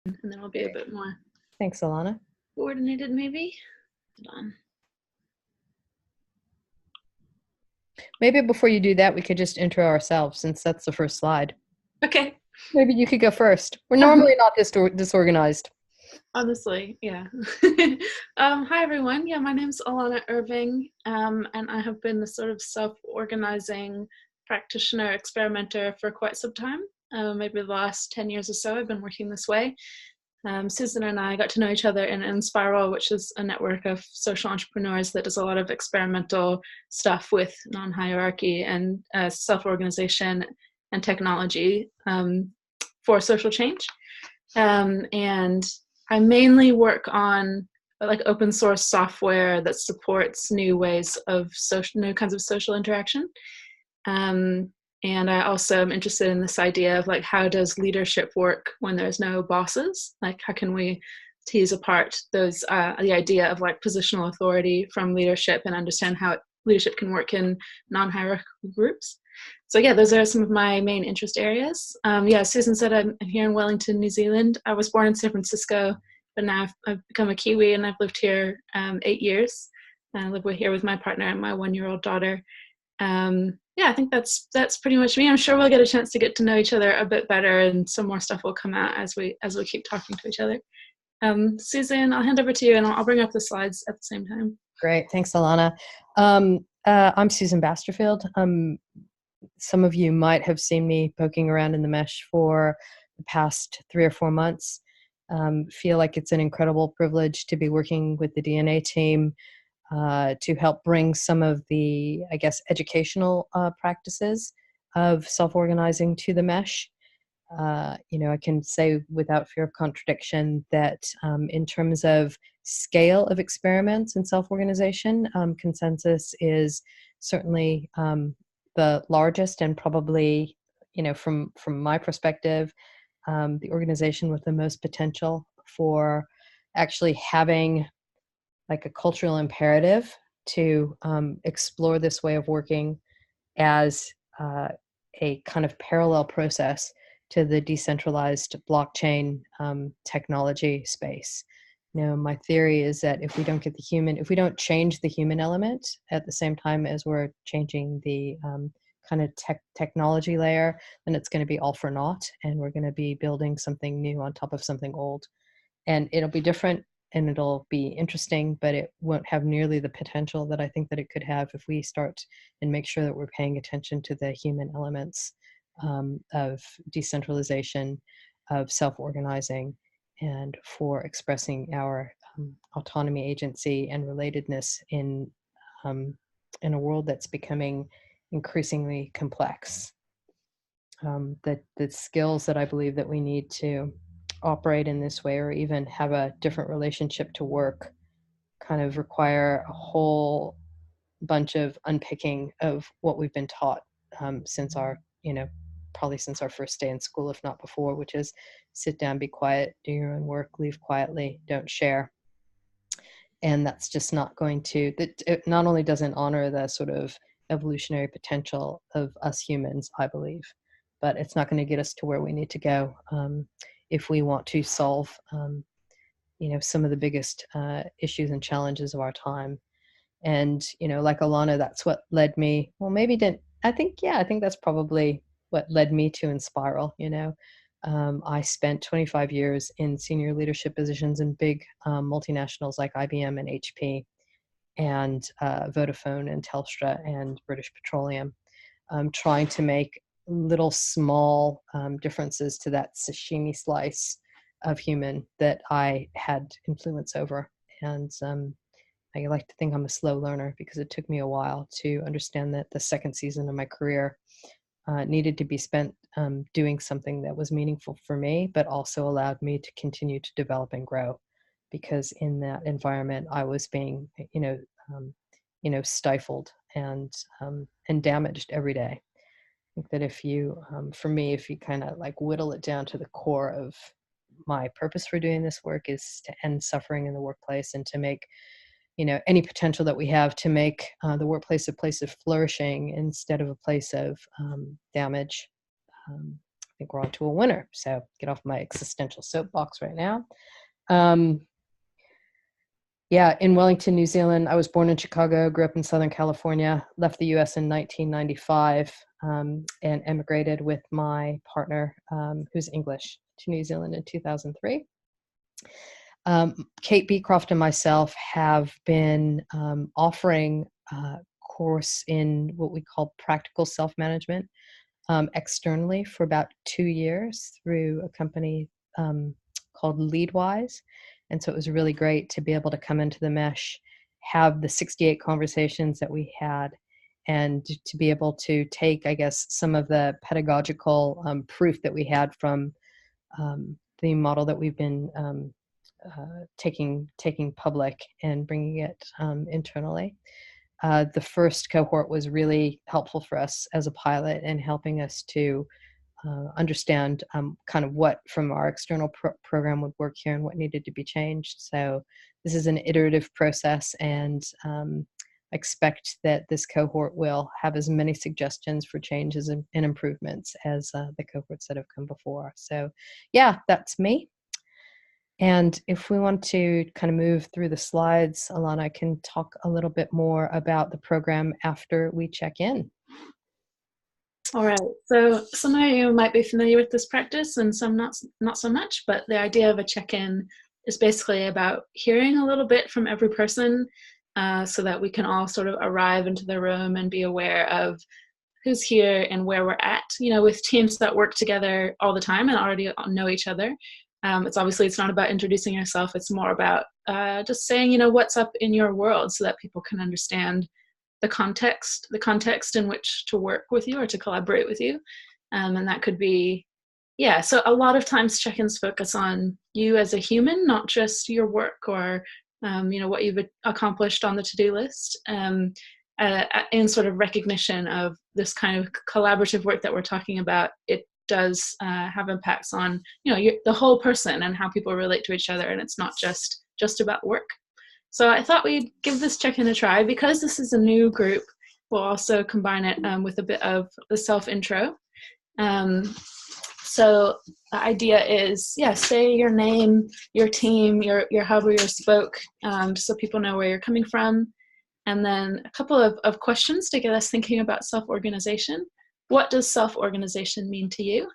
and then I'll be a bit more Thanks, Alana. coordinated maybe. Hold on. Maybe before you do that, we could just intro ourselves since that's the first slide. Okay. Maybe you could go first. We're normally not disorganized. Honestly, yeah. Hi, everyone. Yeah, my name's Alana Irving, and I have been the sort of self-organizing practitioner, experimenter for quite some time. Maybe the last 10 years or so, I've been working this way. Susan and I got to know each other in Spiral, which is a network of social entrepreneurs that does a lot of experimental stuff with non-hierarchy and self-organization and technology for social change. And I mainly work on like open source software that supports new ways of new kinds of social interaction. And I also am interested in this idea of like, how does leadership work when there's no bosses? Like, how can we tease apart those, the idea of like positional authority from leadership and understand how leadership can work in non-hierarchical groups? So yeah, those are some of my main interest areas. Yeah, Susan said I'm here in Wellington, New Zealand. I was born in San Francisco, but now I've become a Kiwi and I've lived here 8 years. I live here with my partner and my 1-year-old daughter. Yeah, I think that's pretty much me. I'm sure we'll get a chance to get to know each other a bit better, and some more stuff will come out as we keep talking to each other. Susan, I'll hand over to you, and I'll bring up the slides at the same time. Great, thanks, Alana. I'm Susan Basterfield. Some of you might have seen me poking around in the mesh for the past 3 or 4 months. Feel like it's an incredible privilege to be working with the DNA team to help bring some of the, I guess, educational practices of self-organizing to the mesh. I can say without fear of contradiction that in terms of scale of experiments in self-organization, consensus is certainly the largest and probably, from my perspective, the organization with the most potential for actually having like a cultural imperative to explore this way of working as a kind of parallel process to the decentralized blockchain technology space. My theory is that if we don't change the human element at the same time as we're changing the kind of technology layer, then it's going to be all for naught, and we're going to be building something new on top of something old. And it'll be different and it'll be interesting, but it won't have nearly the potential that I think that it could have if we start and make sure that we're paying attention to the human elements of decentralization, of self-organizing, and for expressing our autonomy, agency, and relatedness in a world that's becoming increasingly complex. The skills that I believe that we need to operate in this way or even have a different relationship to work kind of require a whole bunch of unpicking of what we've been taught since our, probably since our first day in school, if not before, which is sit down, be quiet, do your own work, leave quietly, don't share. And that's just not going to, it not only doesn't honor the sort of evolutionary potential of us humans, I believe, but it's not going to get us to where we need to go if we want to solve, some of the biggest issues and challenges of our time. And, like Alana, that's what led me, well, maybe didn't, I think that's probably what led me to Inspiral. I spent 25 years in senior leadership positions in big multinationals like IBM and HP and Vodafone and Telstra and British Petroleum, trying to make little small differences to that sashimi slice of human that I had influence over. And I like to think I'm a slow learner because it took me a while to understand that the second season of my career needed to be spent doing something that was meaningful for me, but also allowed me to continue to develop and grow. Because in that environment, I was being, stifled and damaged every day. I think that if you, for me, if you kind of like whittle it down to the core of my purpose for doing this work is to end suffering in the workplace and to make, any potential that we have to make the workplace a place of flourishing instead of a place of damage. think we're on to a winner. So get off my existential soapbox right now. Um, yeah, in Wellington, New Zealand. I was born in Chicago, grew up in Southern California, left the US in 1995, and emigrated with my partner, who's English, to New Zealand in 2003. Kate Beecroft and myself have been offering a course in what we call practical self-management externally for about 2 years through a company called Leadwise. And so it was really great to be able to come into the mesh, have the 68 conversations that we had, and to be able to take, I guess, some of the pedagogical proof that we had from the model that we've been taking public and bringing it internally. The first cohort was really helpful for us as a pilot and helping us to understand kind of what from our external program would work here and what needed to be changed. So this is an iterative process, and expect that this cohort will have as many suggestions for changes and improvements as the cohorts that have come before. So yeah, that's me. And if we want to kind of move through the slides, Alana can talk a little bit more about the program after we check in. All right, so some of you might be familiar with this practice and some not so much, but the idea of a check-in is basically about hearing a little bit from every person so that we can all sort of arrive into the room and be aware of who's here and where we're at. You know, with teams that work together all the time and already know each other, it's not about introducing yourself, it's more about just saying, you know, what's up in your world so that people can understand the context in which to work with you or to collaborate with you. And that could be, yeah, so a lot of times check-ins focus on you as a human, not just your work or, you know, what you've accomplished on the to-do list, in sort of recognition of this kind of collaborative work that we're talking about. It does have impacts on, you know, the whole person and how people relate to each other, and it's not just about work. So I thought we'd give this check-in a try. Because this is a new group, we'll also combine it with a bit of the self-intro. So the idea is, yeah, say your name, your team, your hub or your spoke, so people know where you're coming from. And then a couple of questions to get us thinking about self-organization. What does self-organization mean to you?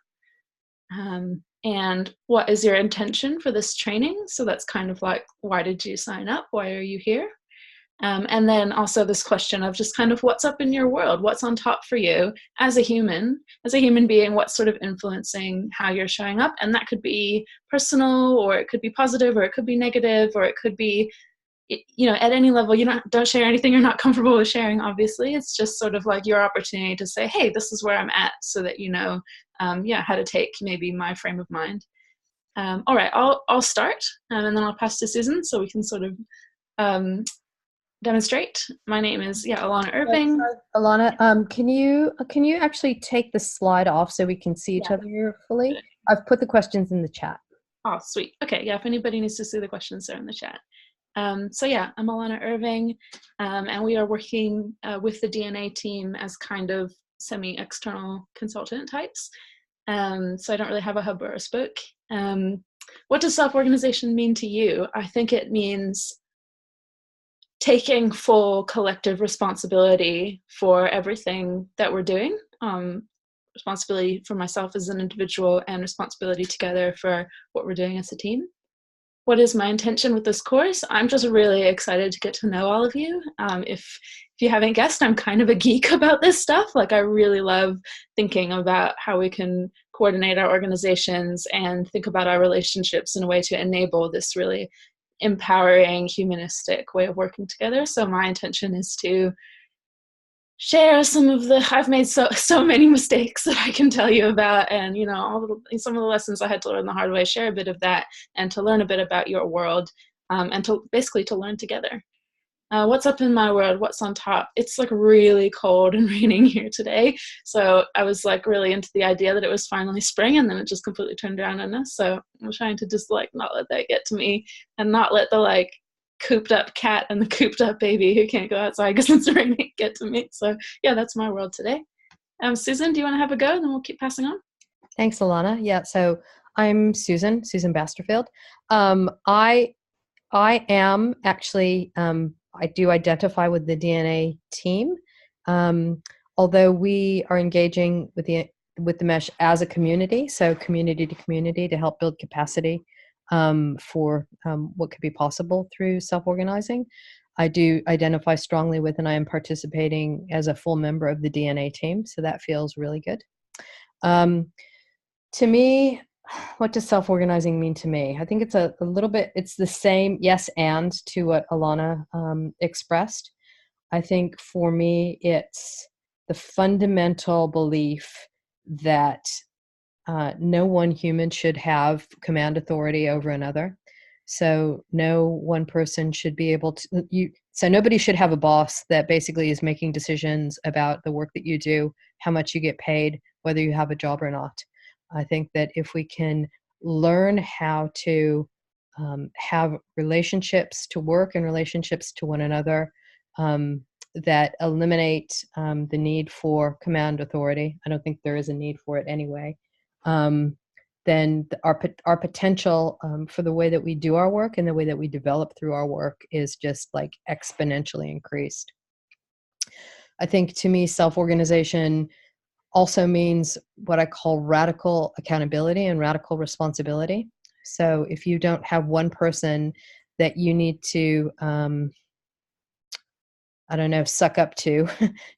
And what is your intention for this training? So that's kind of like, why did you sign up? Why are you here? And then also this question of just kind of what's up in your world? What's on top for you as a human being? What's sort of influencing how you're showing up? And that could be personal, or it could be positive, or it could be negative, or it could be, you know, at any level. You don't share anything you're not comfortable with sharing, obviously. It's just sort of like your opportunity to say, hey, this is where I'm at, so that you know, how to take maybe my frame of mind. All right, I'll start, and then I'll pass to Susan so we can sort of demonstrate. My name is Alana Irving. Alana, can you actually take the slide off so we can see each other here fully? I've put the questions in the chat. Oh, sweet. Okay, yeah, if anybody needs to see the questions, they're in the chat. So yeah, I'm Alana Irving, and we are working with the DNA team as kind of semi-external consultant types. So I don't really have a hub or a spoke. What does self-organization mean to you? I think it means taking full collective responsibility for everything that we're doing. Responsibility for myself as an individual, and responsibility together for what we're doing as a team. What is my intention with this course? I'm just really excited to get to know all of you. If you haven't guessed, I'm kind of a geek about this stuff. Like, I really love thinking about how we can coordinate our organizations and think about our relationships in a way to enable this really empowering, humanistic way of working together. So my intention is to share some of I've made so many mistakes that I can tell you about, and you know, some of the lessons I had to learn the hard way, share a bit of that, and to learn a bit about your world, and to basically to learn together. What's up in my world? What's on top? It's like really cold and raining here today, so I was like really into the idea that it was finally spring, and then it just completely turned around on us. So I'm trying to just like not let that get to me, and not let the like cooped up cat and the cooped up baby who can't go outside because it's raining get to me. So yeah, that's my world today. Susan, do you want to have a go, and then we'll keep passing on? Thanks, Alana. Yeah, so I'm Susan Basterfield. I am actually, I do identify with the DNA team, um, although we are engaging with the mesh as a community, so community to community to help build capacity for what could be possible through self-organizing. I do identify strongly with, and I am participating as a full member of the DNA team, so that feels really good. Um, to me, what does self-organizing mean to me? I think it's a little bit, it's the same yes and to what Alana expressed. I think for me, it's the fundamental belief that no one human should have command authority over another. So no one person should be able to, so nobody should have a boss that basically is making decisions about the work that you do, how much you get paid, whether you have a job or not. I think that if we can learn how to have relationships to work and relationships to one another that eliminate the need for command authority. I don't think there is a need for it anyway. Then our potential for the way that we do our work and the way that we develop through our work is just like exponentially increased. I think to me, self-organization also means what I call radical accountability and radical responsibility. So if you don't have one person that you need to I don't know, suck up to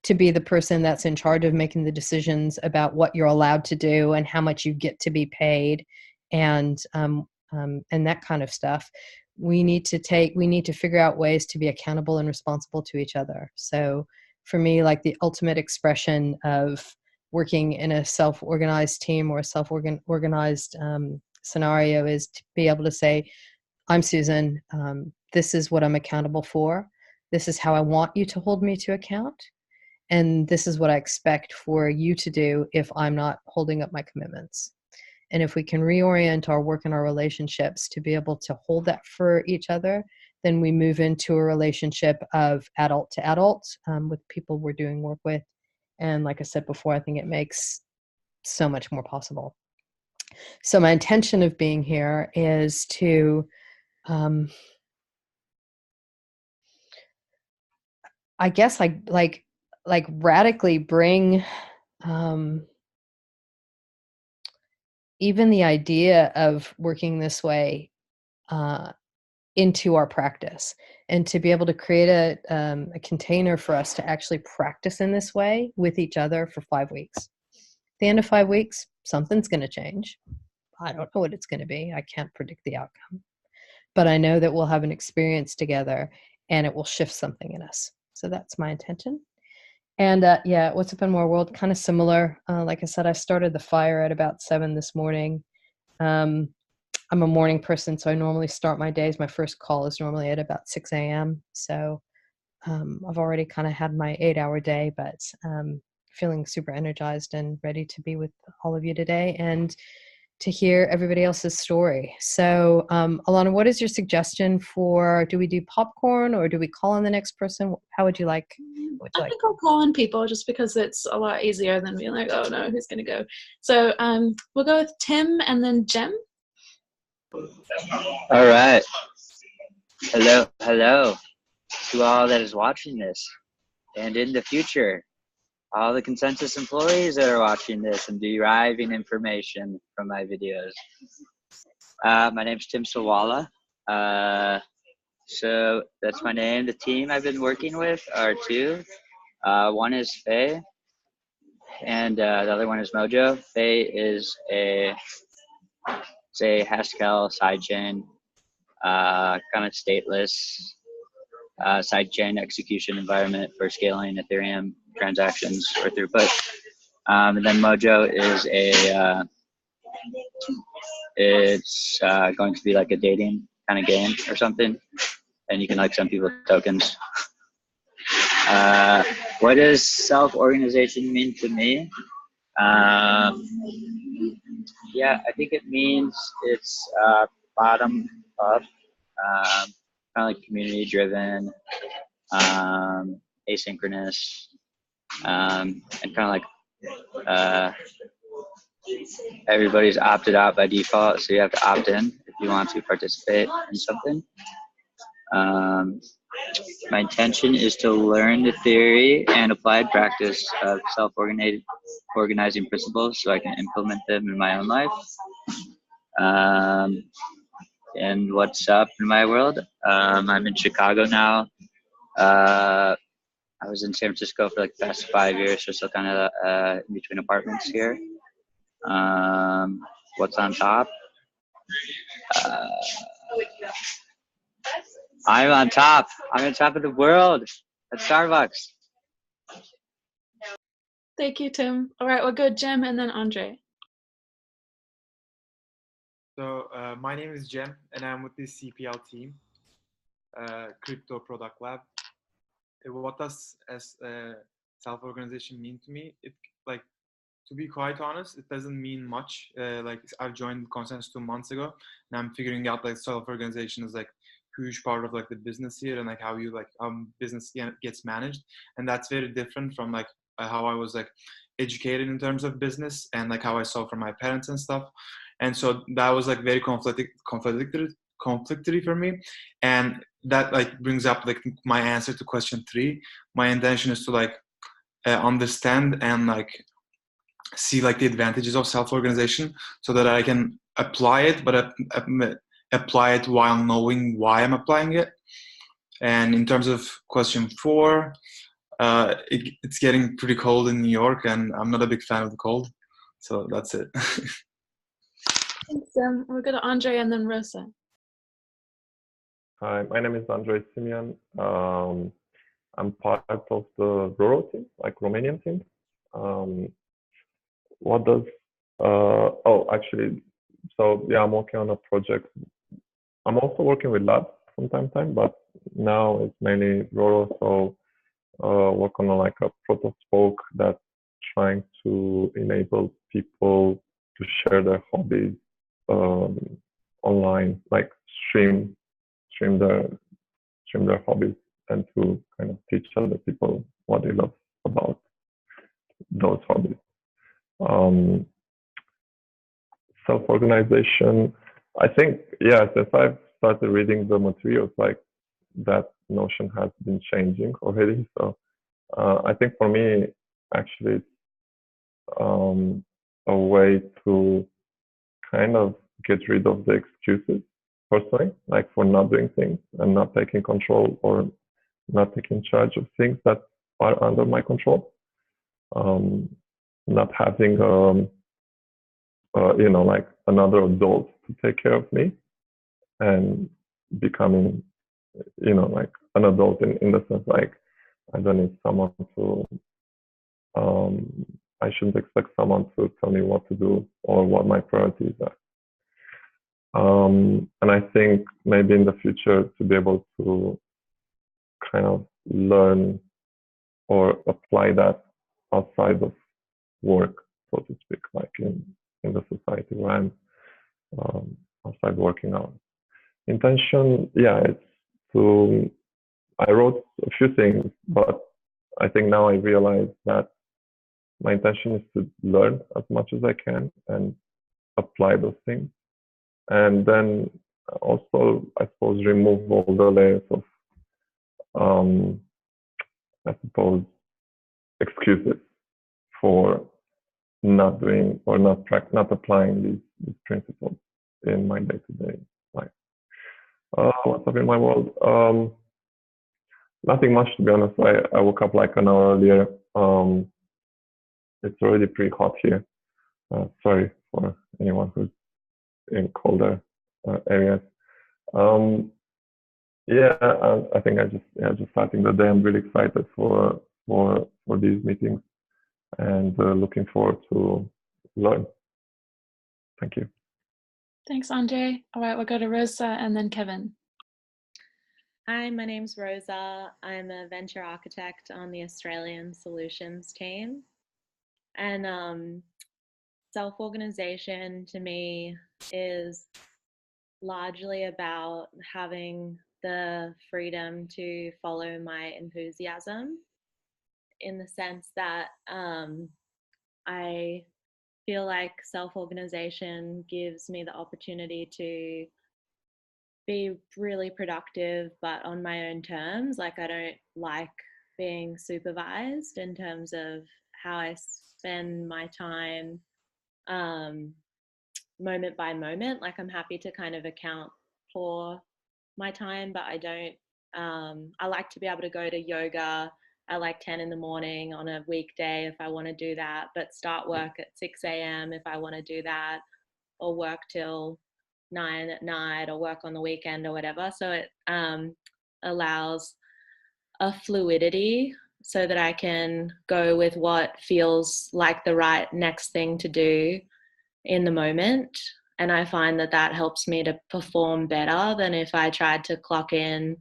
to be the person that's in charge of making the decisions about what you're allowed to do and how much you get to be paid and that kind of stuff. We need to figure out ways to be accountable and responsible to each other. So for me, like the ultimate expression of working in a self-organized team or a self-organized scenario is to be able to say, I'm Susan, this is what I'm accountable for. This is how I want you to hold me to account. And this is what I expect for you to do if I'm not holding up my commitments. And if we can reorient our work and our relationships to be able to hold that for each other, then we move into a relationship of adult to adult with people we're doing work with. And like I said before, I think it makes so much more possible. So my intention of being here is to I guess like radically bring even the idea of working this way into our practice, and to be able to create a container for us to actually practice in this way with each other for 5 weeks. At the end of 5 weeks, something's going to change. I don't know what it's going to be. I can't predict the outcome, but I know that we'll have an experience together and it will shift something in us. So that's my intention. And yeah, What's Up in More World, kind of similar. Like I said, I started the fire at about 7 this morning. I'm a morning person, so I normally start my days. My first call is normally at about 6 a.m. So I've already kind of had my 8-hour day, but feeling super energized and ready to be with all of you today and to hear everybody else's story. So Alana, what is your suggestion for, do we do popcorn or do we call on the next person? How would you like? I think I'll call on people just because it's a lot easier than being like, oh no, who's going to go? So we'll go with Tim and then Jem. All right. Hello to all that is watching this, and in the future, all the consensus employees that are watching this and deriving information from my videos. My name's Tim Sawala. So that's my name. The team I've been working with are two. One is Faye, and the other one is Mojo. Faye is a Haskell sidechain, kind of stateless sidechain execution environment for scaling Ethereum transactions or throughput. And then Mojo is it's going to be like a dating kind of game or something, and you can like send people tokens. What does self-organization mean to me? Yeah, I think it means it's bottom up, kind of like community driven, asynchronous, and kind of like everybody's opted out by default, so you have to opt in if you want to participate in something. My intention is to learn the theory and applied practice of self-organizing principles so I can implement them in my own life. And what's up in my world? I'm in Chicago now. I was in San Francisco for like the past 5 years, so still kind of in between apartments here. What's on top? Uh, I'm on top. I'm on top of the world at Starbucks. Thank you, Tim. All right, we'll go Jem and then Andre. So my name is Jem, and I'm with the CPL team, Crypto Product Lab. What does self-organization mean to me? It, like, to be quite honest, it doesn't mean much. Like, I've joined Consensus 2 months ago, and I'm figuring out like self-organization is like huge part of like the business here, and like how business gets managed, and that's very different from like how I was like educated in terms of business and like how I saw from my parents and stuff. And so that was like very conflictory for me, and that like brings up like my answer to question 3. My intention is to like understand and like see like the advantages of self-organization so that I can apply it, but apply it while knowing why I'm applying it. And in terms of question 4, it's getting pretty cold in New York, and I'm not a big fan of the cold, so that's it. Thanks, Jem. We'll go to Andre and then Rosa. Hi, my name is Andre Simian. I'm part of the rural team, like Romanian team. What does, actually, so yeah, I'm working on a project. I'm also working with labs from time to time, but now it's mainly rural. So work on like a proto-spoke that's trying to enable people to share their hobbies online, like stream their hobbies and to kind of teach other people what they love about those hobbies. Self-organization, I think, yeah, since I've started reading the materials, like that notion has been changing already. So I think for me, actually, it's a way to kind of get rid of the excuses personally, like for not doing things and not taking control or not taking charge of things that are under my control. Not having, like another adult to take care of me and becoming, like an adult in the sense like I don't need someone to, I shouldn't expect someone to tell me what to do or what my priorities are. And I think maybe in the future to be able to kind of learn or apply that outside of work, so to speak, like in the society where I'm outside working hours. Intention, yeah, it's to, I wrote a few things, but I think now I realize that my intention is to learn as much as I can and apply those things. And then also, I suppose, remove all the layers of, I suppose, excuses for not doing or not applying these principles in my day-to-day life. What's up in my world? Nothing much, to be honest. I woke up like an hour earlier. It's already pretty hot here. Sorry for anyone who's in colder areas. I think I just starting the day. I'm really excited for these meetings and looking forward to learn. Thank you. Thanks, Andre. All right, we'll go to Rosa and then Kevin. Hi, my name's Rosa. I'm a venture architect on the Australian Solutions team. And self-organization to me is largely about having the freedom to follow my enthusiasm, in the sense that I feel like self-organization gives me the opportunity to be really productive, but on my own terms. Like, I don't like being supervised in terms of how I spend my time, moment by moment. Like, I'm happy to kind of account for my time, but I don't. I like to be able to go to yoga at like 10 in the morning on a weekday if I want to do that, but start work at 6 a.m. if I want to do that, or work till 9 at night, or work on the weekend or whatever. So it allows a fluidity so that I can go with what feels like the right next thing to do in the moment. And I find that that helps me to perform better than if I tried to clock in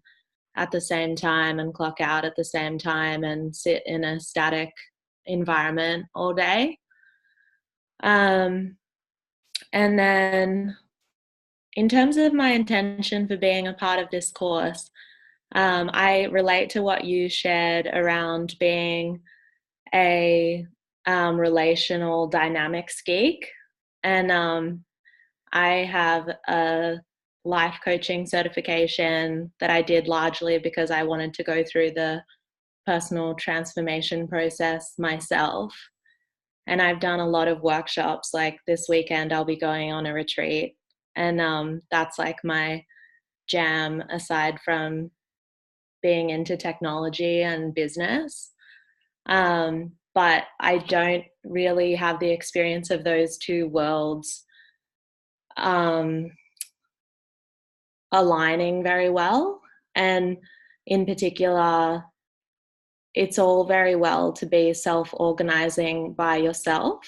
at the same time and clock out at the same time and sit in a static environment all day. And then in terms of my intention for being a part of this course, I relate to what you shared around being a relational dynamics geek. And I have a life coaching certification that I did largely because I wanted to go through the personal transformation process myself. And I've done a lot of workshops. Like this weekend, I'll be going on a retreat. And that's like my jam aside from being into technology and business. But I don't really have the experience of those two worlds aligning very well. And in particular, it's all very well to be self-organizing by yourself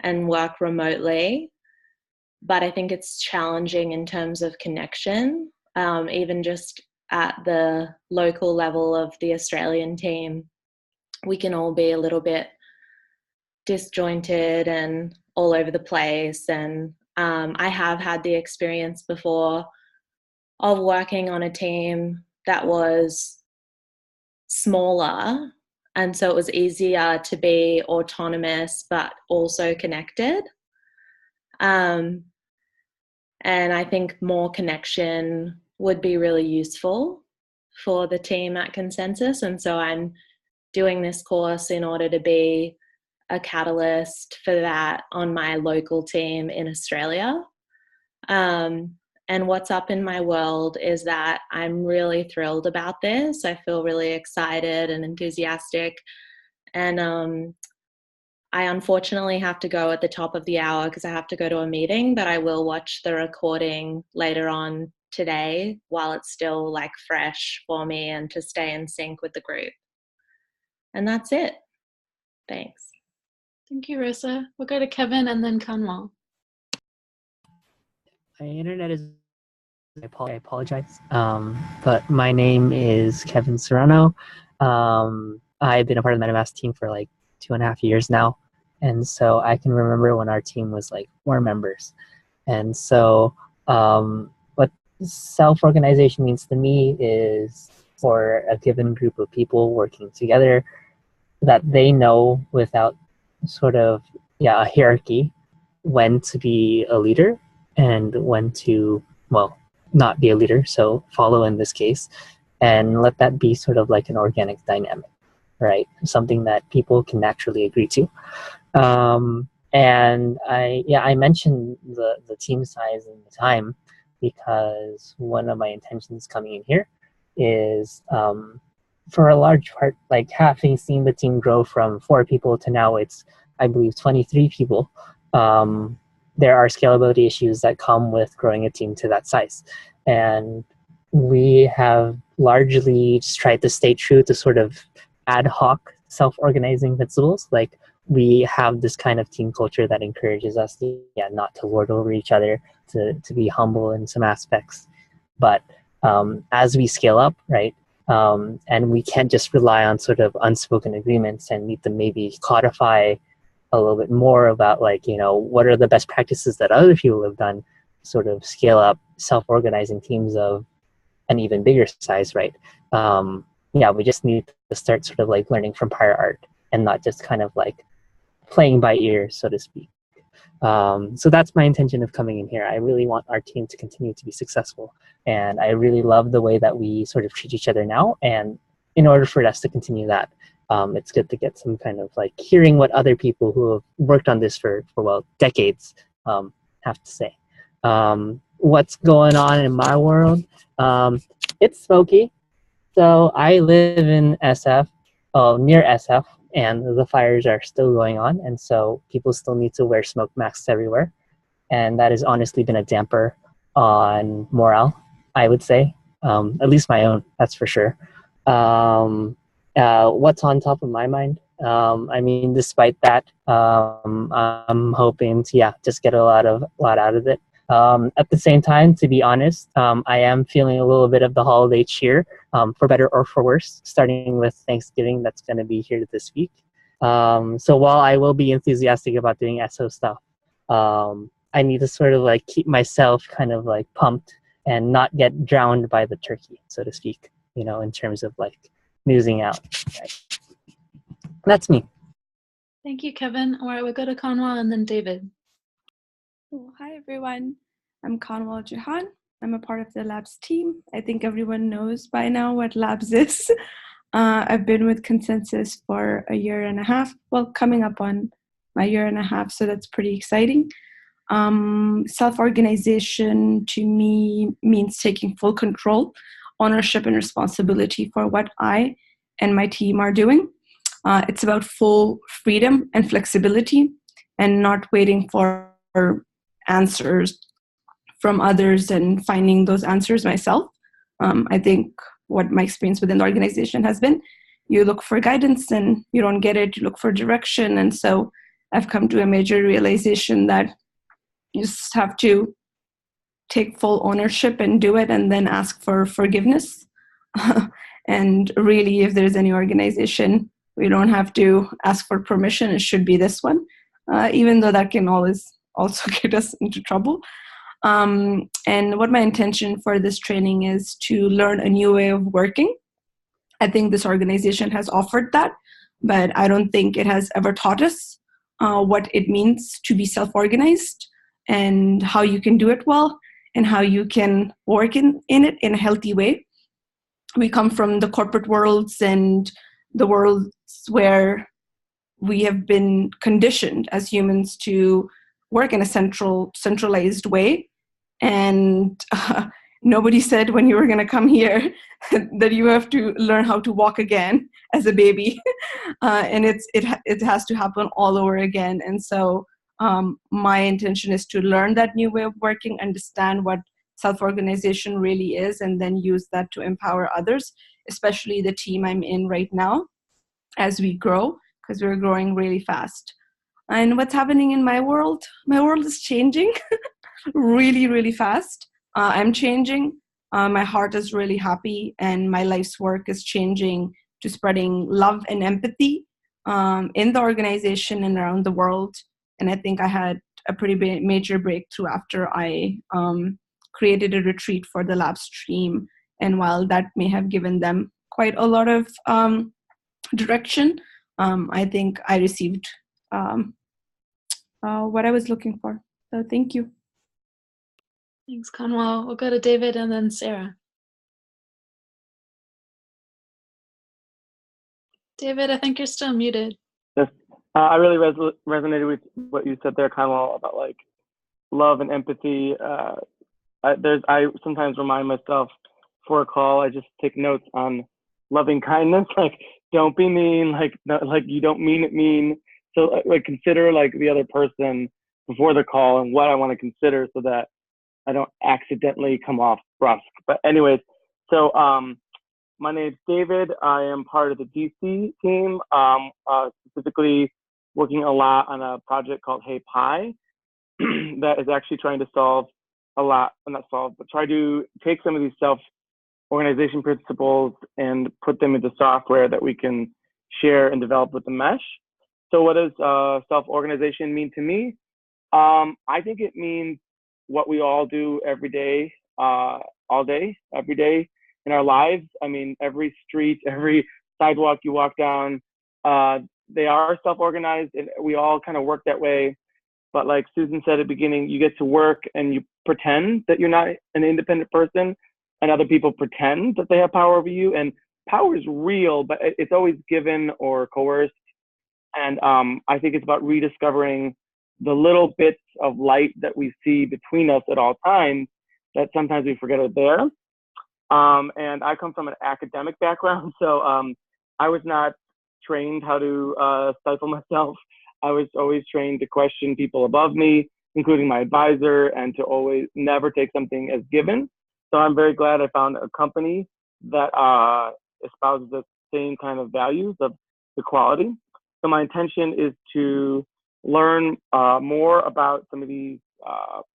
and work remotely, but I think it's challenging in terms of connection, even just at the local level of the Australian team. We can all be a little bit disjointed and all over the place. And I have had the experience before of working on a team that was smaller, and so it was easier to be autonomous but also connected. And I think more connection would be really useful for the team at Consensus. And so I'm doing this course in order to be a catalyst for that on my local team in Australia. And what's up in my world is that I'm really thrilled about this. I feel really excited and enthusiastic. And I unfortunately have to go at the top of the hour because I have to go to a meeting, but I will watch the recording later on today while it's still like fresh for me and to stay in sync with the group. And that's it. Thanks. Thank you, Rosa. We'll go to Kevin and then Kanwal. My internet is, I apologize. But my name is Kevin Serrano. I've been a part of the MetaMask team for like 2.5 years now. And so I can remember when our team was like 4 members. And so what self-organization means to me is for a given group of people working together that they know without sort of a hierarchy when to be a leader and when to, well, not be a leader, so follow in this case, and let that be sort of like an organic dynamic, right? Something that people can naturally agree to. And I mentioned the team size and the time because one of my intentions coming in here is for a large part, like having seen the team grow from 4 people to now it's, I believe, 23 people. There are scalability issues that come with growing a team to that size. And we have largely just tried to stay true to sort of ad hoc self-organizing principles. Like we have this kind of team culture that encourages us to, not to lord over each other, to be humble in some aspects. But as we scale up, right, and we can't just rely on sort of unspoken agreements and need to maybe codify a little bit more about like, what are the best practices that other people have done, sort of scale up self-organizing teams of an even bigger size, right? We just need to start sort of like learning from prior art and not just kind of like playing by ear, so to speak. So that's my intention of coming in here. I really want our team to continue to be successful. And I really love the way that we sort of treat each other now. And in order for us to continue that, it's good to get some kind of like hearing what other people who have worked on this for well, decades have to say. What's going on in my world? It's smoky. So I live in SF, near SF, and the fires are still going on. And so people still need to wear smoke masks everywhere. And that has honestly been a damper on morale, I would say, at least my own, that's for sure. What's on top of my mind? I mean, despite that, I'm hoping to, just get a lot out of it. At the same time, to be honest, I am feeling a little bit of the holiday cheer, for better or for worse, starting with Thanksgiving that's going to be here this week. So while I will be enthusiastic about doing SO stuff, I need to sort of like keep myself kind of like pumped and not get drowned by the turkey, so to speak, in terms of like snoozing out. Right? That's me. Thank you, Kevin. All right, we'll go to Conwell and then David. Oh, hi, everyone. I'm Conwell Jahan. I'm a part of the Labs team. I think everyone knows by now what Labs is. I've been with Consensus for a year and a half. Well, coming up on my year and a half, so that's pretty exciting. Self-organization to me means taking full control, ownership, and responsibility for what I and my team are doing. It's about full freedom and flexibility and not waiting for answers from others and finding those answers myself. I think what my experience within the organization has been, you look for guidance and you don't get it, you look for direction. And so I've come to a major realization that you just have to take full ownership and do it and then ask for forgiveness. And really, if there's any organization, we don't have to ask for permission. It should be this one, even though that can always also get us into trouble. And what my intention for this training is to learn a new way of working. I think this organization has offered that, but I don't think it has ever taught us what it means to be self-organized and how you can do it well and how you can work in it in a healthy way. We come from the corporate worlds and the worlds where we have been conditioned as humans to work in a centralized way. And nobody said when you were going to come here that you have to learn how to walk again as a baby. And it has to happen all over again. And so my intention is to learn that new way of working, understand what self-organization really is, and then use that to empower others, especially the team I'm in right now as we grow, because we're growing really fast. And what's happening in my world? My world is changing really, really fast. I'm changing. My heart is really happy, and my life's work is changing to spreading love and empathy in the organization and around the world. And I think I had a pretty major breakthrough after I created a retreat for the Labs team. And while that may have given them quite a lot of direction, I think I received what I was looking for. So thank you. Thanks, Conwell. We'll go to David and then Sarah. David, I think you're still muted. Yes, I really resonated with what you said there, Conwell, about like love and empathy. I sometimes remind myself for a call, I just take notes on loving kindness, like don't be mean, like you don't mean it mean. So like consider like the other person before the call and what I want to consider so that I don't accidentally come off brusque. But anyways, so my name's David. I am part of the DC team, specifically working a lot on a project called Hey Pi that is actually trying to solve a lot, not solve, but try to take some of these self-organization principles and put them into software that we can share and develop with the mesh. So what does self-organization mean to me? I think it means what we all do every day, all day, every day in our lives. I mean, every street, every sidewalk you walk down, they are self-organized, and we all kind of work that way. But like Susan said at the beginning, you get to work and you pretend that you're not an independent person, and other people pretend that they have power over you. And power is real, but it's always given or coerced. And I think it's about rediscovering the little bits of light that we see between us at all times that sometimes we forget are there. And I come from an academic background, so I was not trained how to stifle myself. I was always trained to question people above me, including my advisor, and to always never take something as given. So I'm very glad I found a company that espouses the same kind of values of equality. So my intention is to learn more about some of these,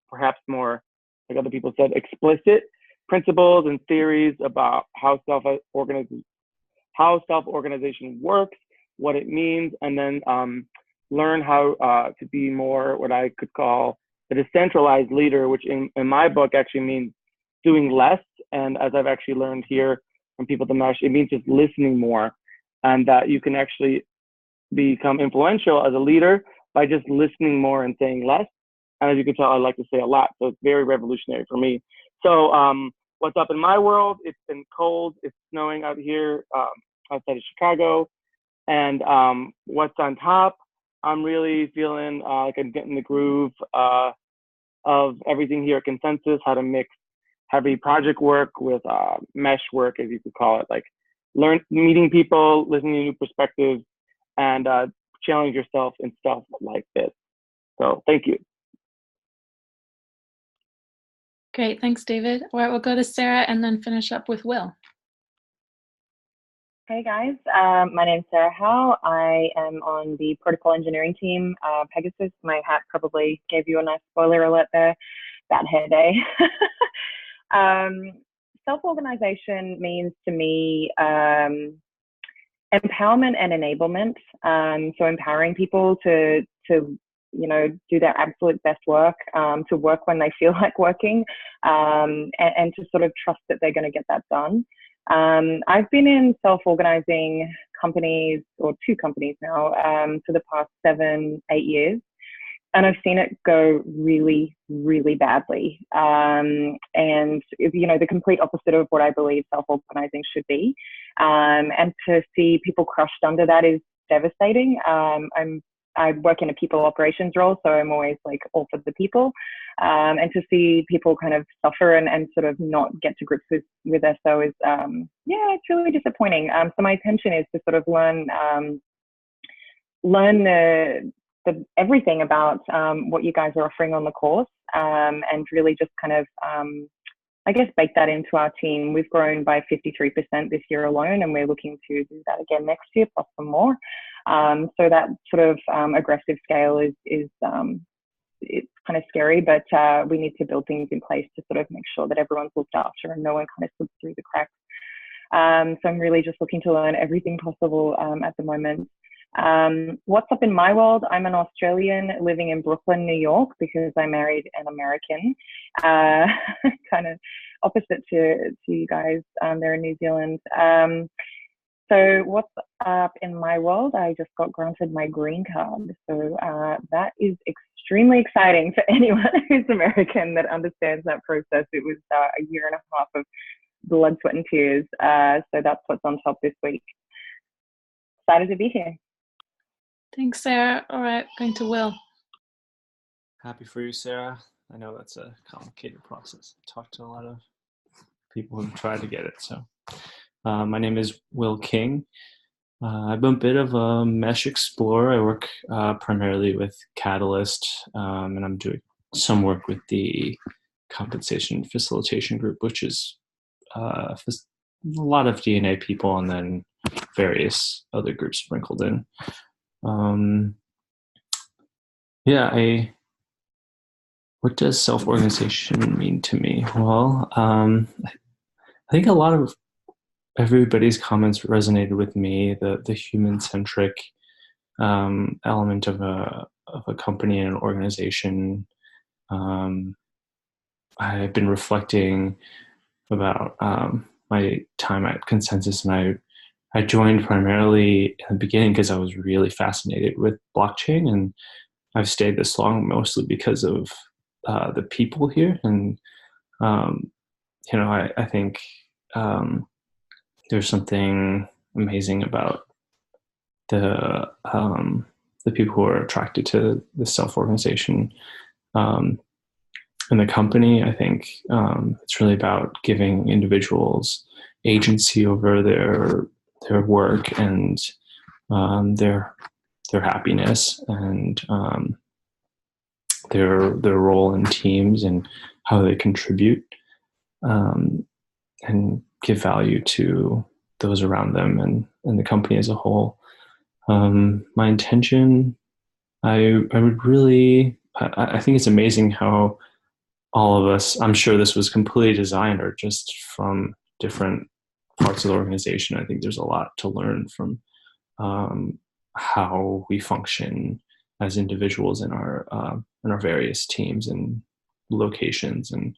perhaps more, like other people said, explicit principles and theories about how self-organization works, what it means, and then learn how to be more what I could call a decentralized leader, which in my book actually means doing less. And as I've actually learned here from people at the Mesh, it means just listening more, and that you can actually become influential as a leader by just listening more and saying less. And as you can tell, I like to say a lot, so it's very revolutionary for me. So what's up in my world? It's been cold. It's snowing out here outside of Chicago. And what's on top? I'm really feeling like I'm getting the groove of everything here at Consensus, how to mix heavy project work with mesh work, as you could call it, like meeting people, listening to new perspectives, and challenge yourself in stuff like this. So thank you. Great, thanks, David. All right, we'll go to Sarah and then finish up with Will. Hey guys, my name's Sarah Howe. I am on the protocol engineering team, Pegasus. My hat probably gave you a nice spoiler alert there. Bad hair day. Self-organization means to me empowerment and enablement. So empowering people to do their absolute best work, to work when they feel like working, and to sort of trust that they're going to get that done. I've been in self-organizing companies, or 2 companies now, for the past 7-8 years. And I've seen it go really, really badly. And, the complete opposite of what I believe self-organizing should be. And to see people crushed under that is devastating. I work in a people operations role, so I'm always like all for the people. And to see people kind of suffer and sort of not get to grips with SO is, it's really disappointing. So my intention is to sort of learn the everything about what you guys are offering on the course, and really just kind of, bake that into our team. We've grown by 53% this year alone, and we're looking to do that again next year, plus some more. So that sort of aggressive scale is it's kind of scary, but we need to build things in place to sort of make sure that everyone's looked after and no one kind of slips through the cracks. So I'm really just looking to learn everything possible at the moment. What's up in my world? I'm an Australian living in Brooklyn, New York, because I married an American, kind of opposite to you guys there in New Zealand. So what's up in my world? I just got granted my green card. So that is extremely exciting for anyone who's American that understands that process. It was a year and a half of blood, sweat and tears. So that's what's on top this week. Excited to be here. Thanks, Sarah. All right, going to Will. Happy for you, Sarah. I know that's a complicated process. I talked to a lot of people who've tried to get it. So my name is Will King. I'm a bit of a mesh explorer. I work primarily with Catalyst, and I'm doing some work with the compensation facilitation group, which is a lot of DNA people and then various other groups sprinkled in. What does self-organization mean to me? Well, I think a lot of everybody's comments resonated with me. The human-centric element of a company and an organization. I've been reflecting about my time at Consensus, and I joined primarily in the beginning because I was really fascinated with blockchain, and I've stayed this long mostly because of the people here. And, I think there's something amazing about the people who are attracted to the self-organization in the company. I think it's really about giving individuals agency over their work and their happiness and their role in teams and how they contribute and give value to those around them and the company as a whole. My intention, I would really, I think it's amazing how all of us, I'm sure this was completely designed or just from different parts of the organization. I think there's a lot to learn from how we function as individuals in our various teams and locations. And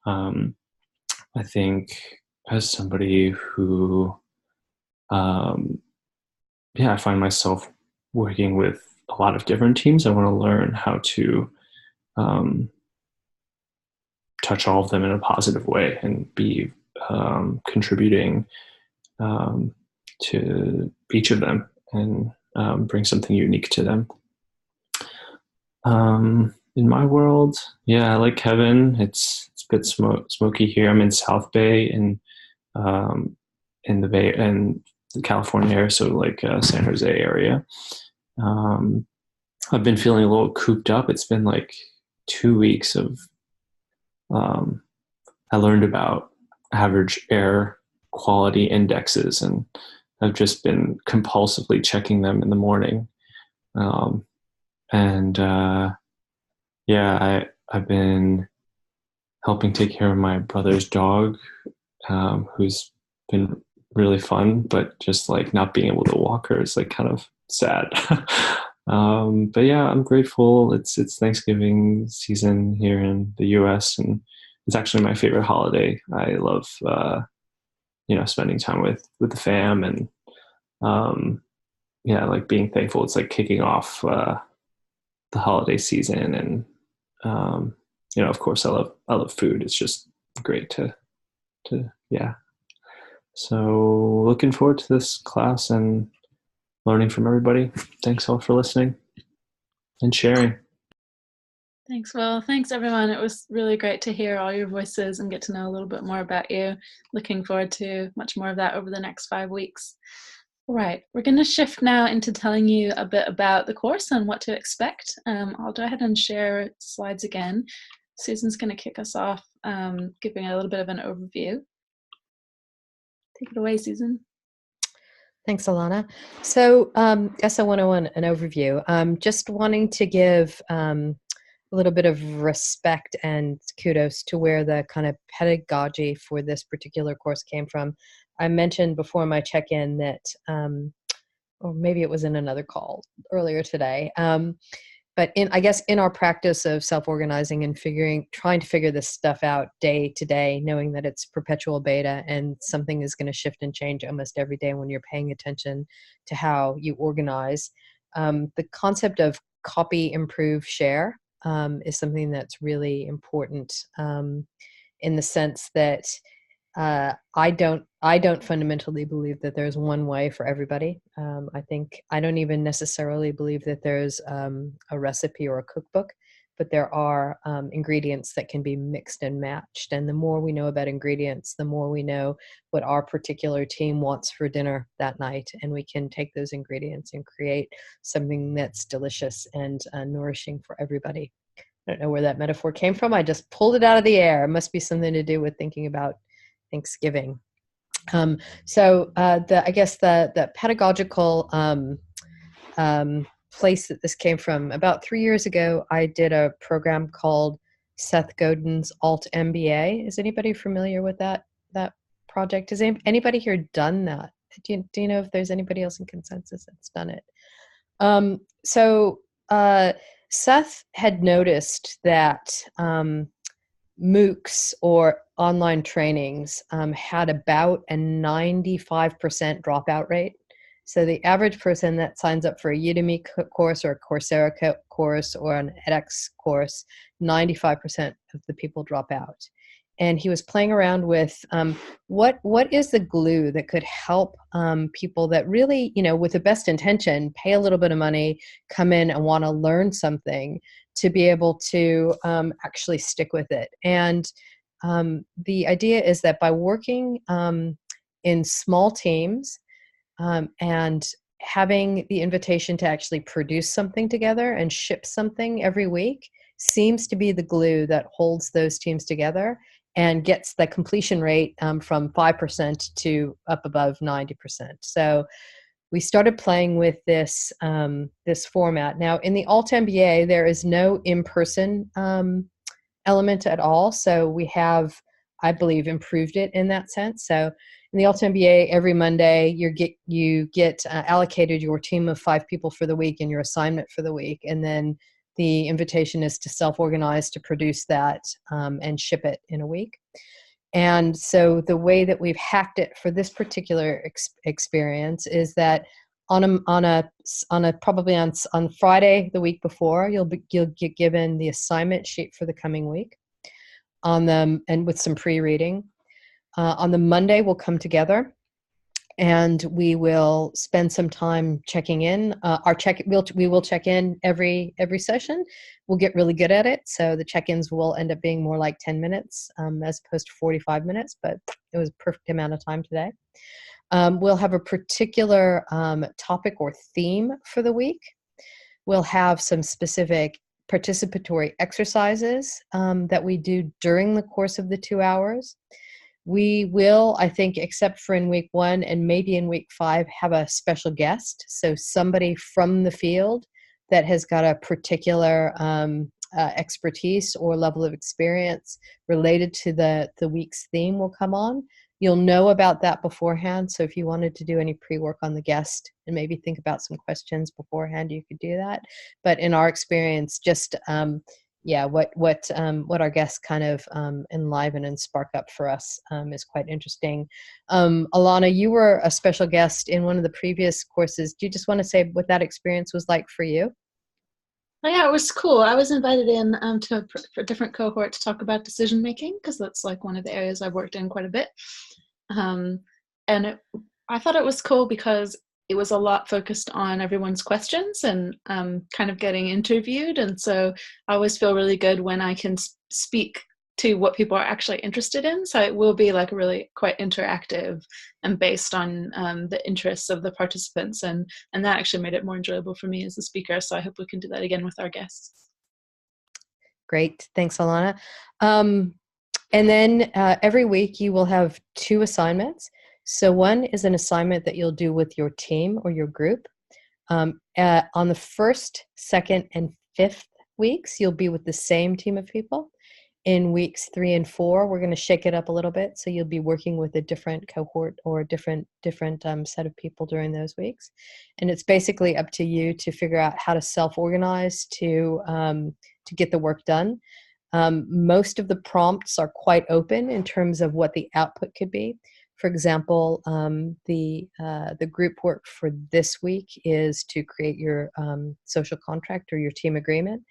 I think as somebody who, I find myself working with a lot of different teams, I want to learn how to touch all of them in a positive way and be contributing to each of them and bring something unique to them. In my world, I like Kevin. It's a bit smoky here. I'm in South Bay in the Bay and the California area, so like San Jose area. I've been feeling a little cooped up. It's been like 2 weeks of I learned about average air quality indexes, and I've just been compulsively checking them in the morning. I've been helping take care of my brother's dog, who's been really fun, but just like not being able to walk her is like kind of sad. But I'm grateful. It's Thanksgiving season here in the US, and it's actually my favorite holiday. I love, spending time with the fam and, like being thankful. It's like kicking off, the holiday season. And, of course I love food. It's just great to. So looking forward to this class and learning from everybody. Thanks all for listening and sharing. Thanks, Will. Thanks, everyone. It was really great to hear all your voices and get to know a little bit more about you. Looking forward to much more of that over the next 5 weeks. All right, we're going to shift now into telling you a bit about the course and what to expect. I'll go ahead and share slides again. Susan's going to kick us off, giving a little bit of an overview. Take it away, Susan. Thanks, Alana. So SO101, an overview. Just wanting to give a little bit of respect and kudos to where the kind of pedagogy for this particular course came from. I mentioned before my check-in that, or maybe it was in another call earlier today, but I guess in our practice of self-organizing and trying to figure this stuff out day to day, knowing that it's perpetual beta and something is going to shift and change almost every day when you're paying attention to how you organize. The concept of copy, improve, share is something that's really important in the sense that I don't fundamentally believe that there's one way for everybody. I don't even necessarily believe that there's a recipe or a cookbook, but there are ingredients that can be mixed and matched. And the more we know about ingredients, the more we know what our particular team wants for dinner that night. And we can take those ingredients and create something that's delicious and nourishing for everybody. I don't know where that metaphor came from. I just pulled it out of the air. It must be something to do with thinking about Thanksgiving. So the pedagogical place that this came from, about 3 years ago, I did a program called Seth Godin's Alt MBA. Is anybody familiar with that project? Has anybody here done that? Do you know if there's anybody else in consensus that's done it? Seth had noticed that MOOCs or online trainings had about a 95% dropout rate. So the average person that signs up for a Udemy course or a Coursera course or an edX course, 95% of the people drop out. And he was playing around with what is the glue that could help people that really, with the best intention, pay a little bit of money, come in and want to learn something, to be able to actually stick with it. And the idea is that by working in small teams and having the invitation to actually produce something together and ship something every week seems to be the glue that holds those teams together and gets the completion rate from 5% to up above 90%. So we started playing with this this format. Now, in the Alt MBA, there is no in-person element at all. So we have, I believe, improved it in that sense. So in the Alt MBA, every Monday you get allocated your team of 5 people for the week and your assignment for the week, and then the invitation is to self-organize to produce that and ship it in a week. And so the way that we've hacked it for this particular experience is that on Friday the week before, you'll get given the assignment sheet for the coming week and with some pre-reading. On the Monday, we'll come together and we will spend some time checking in. We will check in every session. We'll get really good at it, so the check-ins will end up being more like 10 minutes as opposed to 45 minutes, but it was a perfect amount of time today. We'll have a particular topic or theme for the week. We'll have some specific participatory exercises that we do during the course of the 2 hours. We will, I think, except for in week 1 and maybe in week 5, have a special guest. So somebody from the field that has got a particular expertise or level of experience related to the week's theme will come on. You'll know about that beforehand. So if you wanted to do any pre-work on the guest and maybe think about some questions beforehand, you could do that. But in our experience, just what our guests kind of enliven and spark up for us is quite interesting. Alana, you were a special guest in one of the previous courses. Do you just want to say what that experience was like for you? Oh, yeah, it was cool. I was invited in to a different cohort to talk about decision making, because that's like one of the areas I've worked in quite a bit. I thought it was cool because it was a lot focused on everyone's questions and kind of getting interviewed. And so I always feel really good when I can speak to what people are actually interested in. So it will be like really quite interactive and based on the interests of the participants. And that actually made it more enjoyable for me as a speaker. So I hope we can do that again with our guests. Great. Thanks, Alana. And then every week you will have 2 assignments. So one is an assignment that you'll do with your team or your group. On the first, second, and 5th weeks, you'll be with the same team of people. In weeks 3 and 4, we're going to shake it up a little bit. So you'll be working with a different cohort or a different set of people during those weeks. And it's basically up to you to figure out how to self-organize to get the work done. Most of the prompts are quite open in terms of what the output could be. For example, the group work for this week is to create your social contract or your team agreement.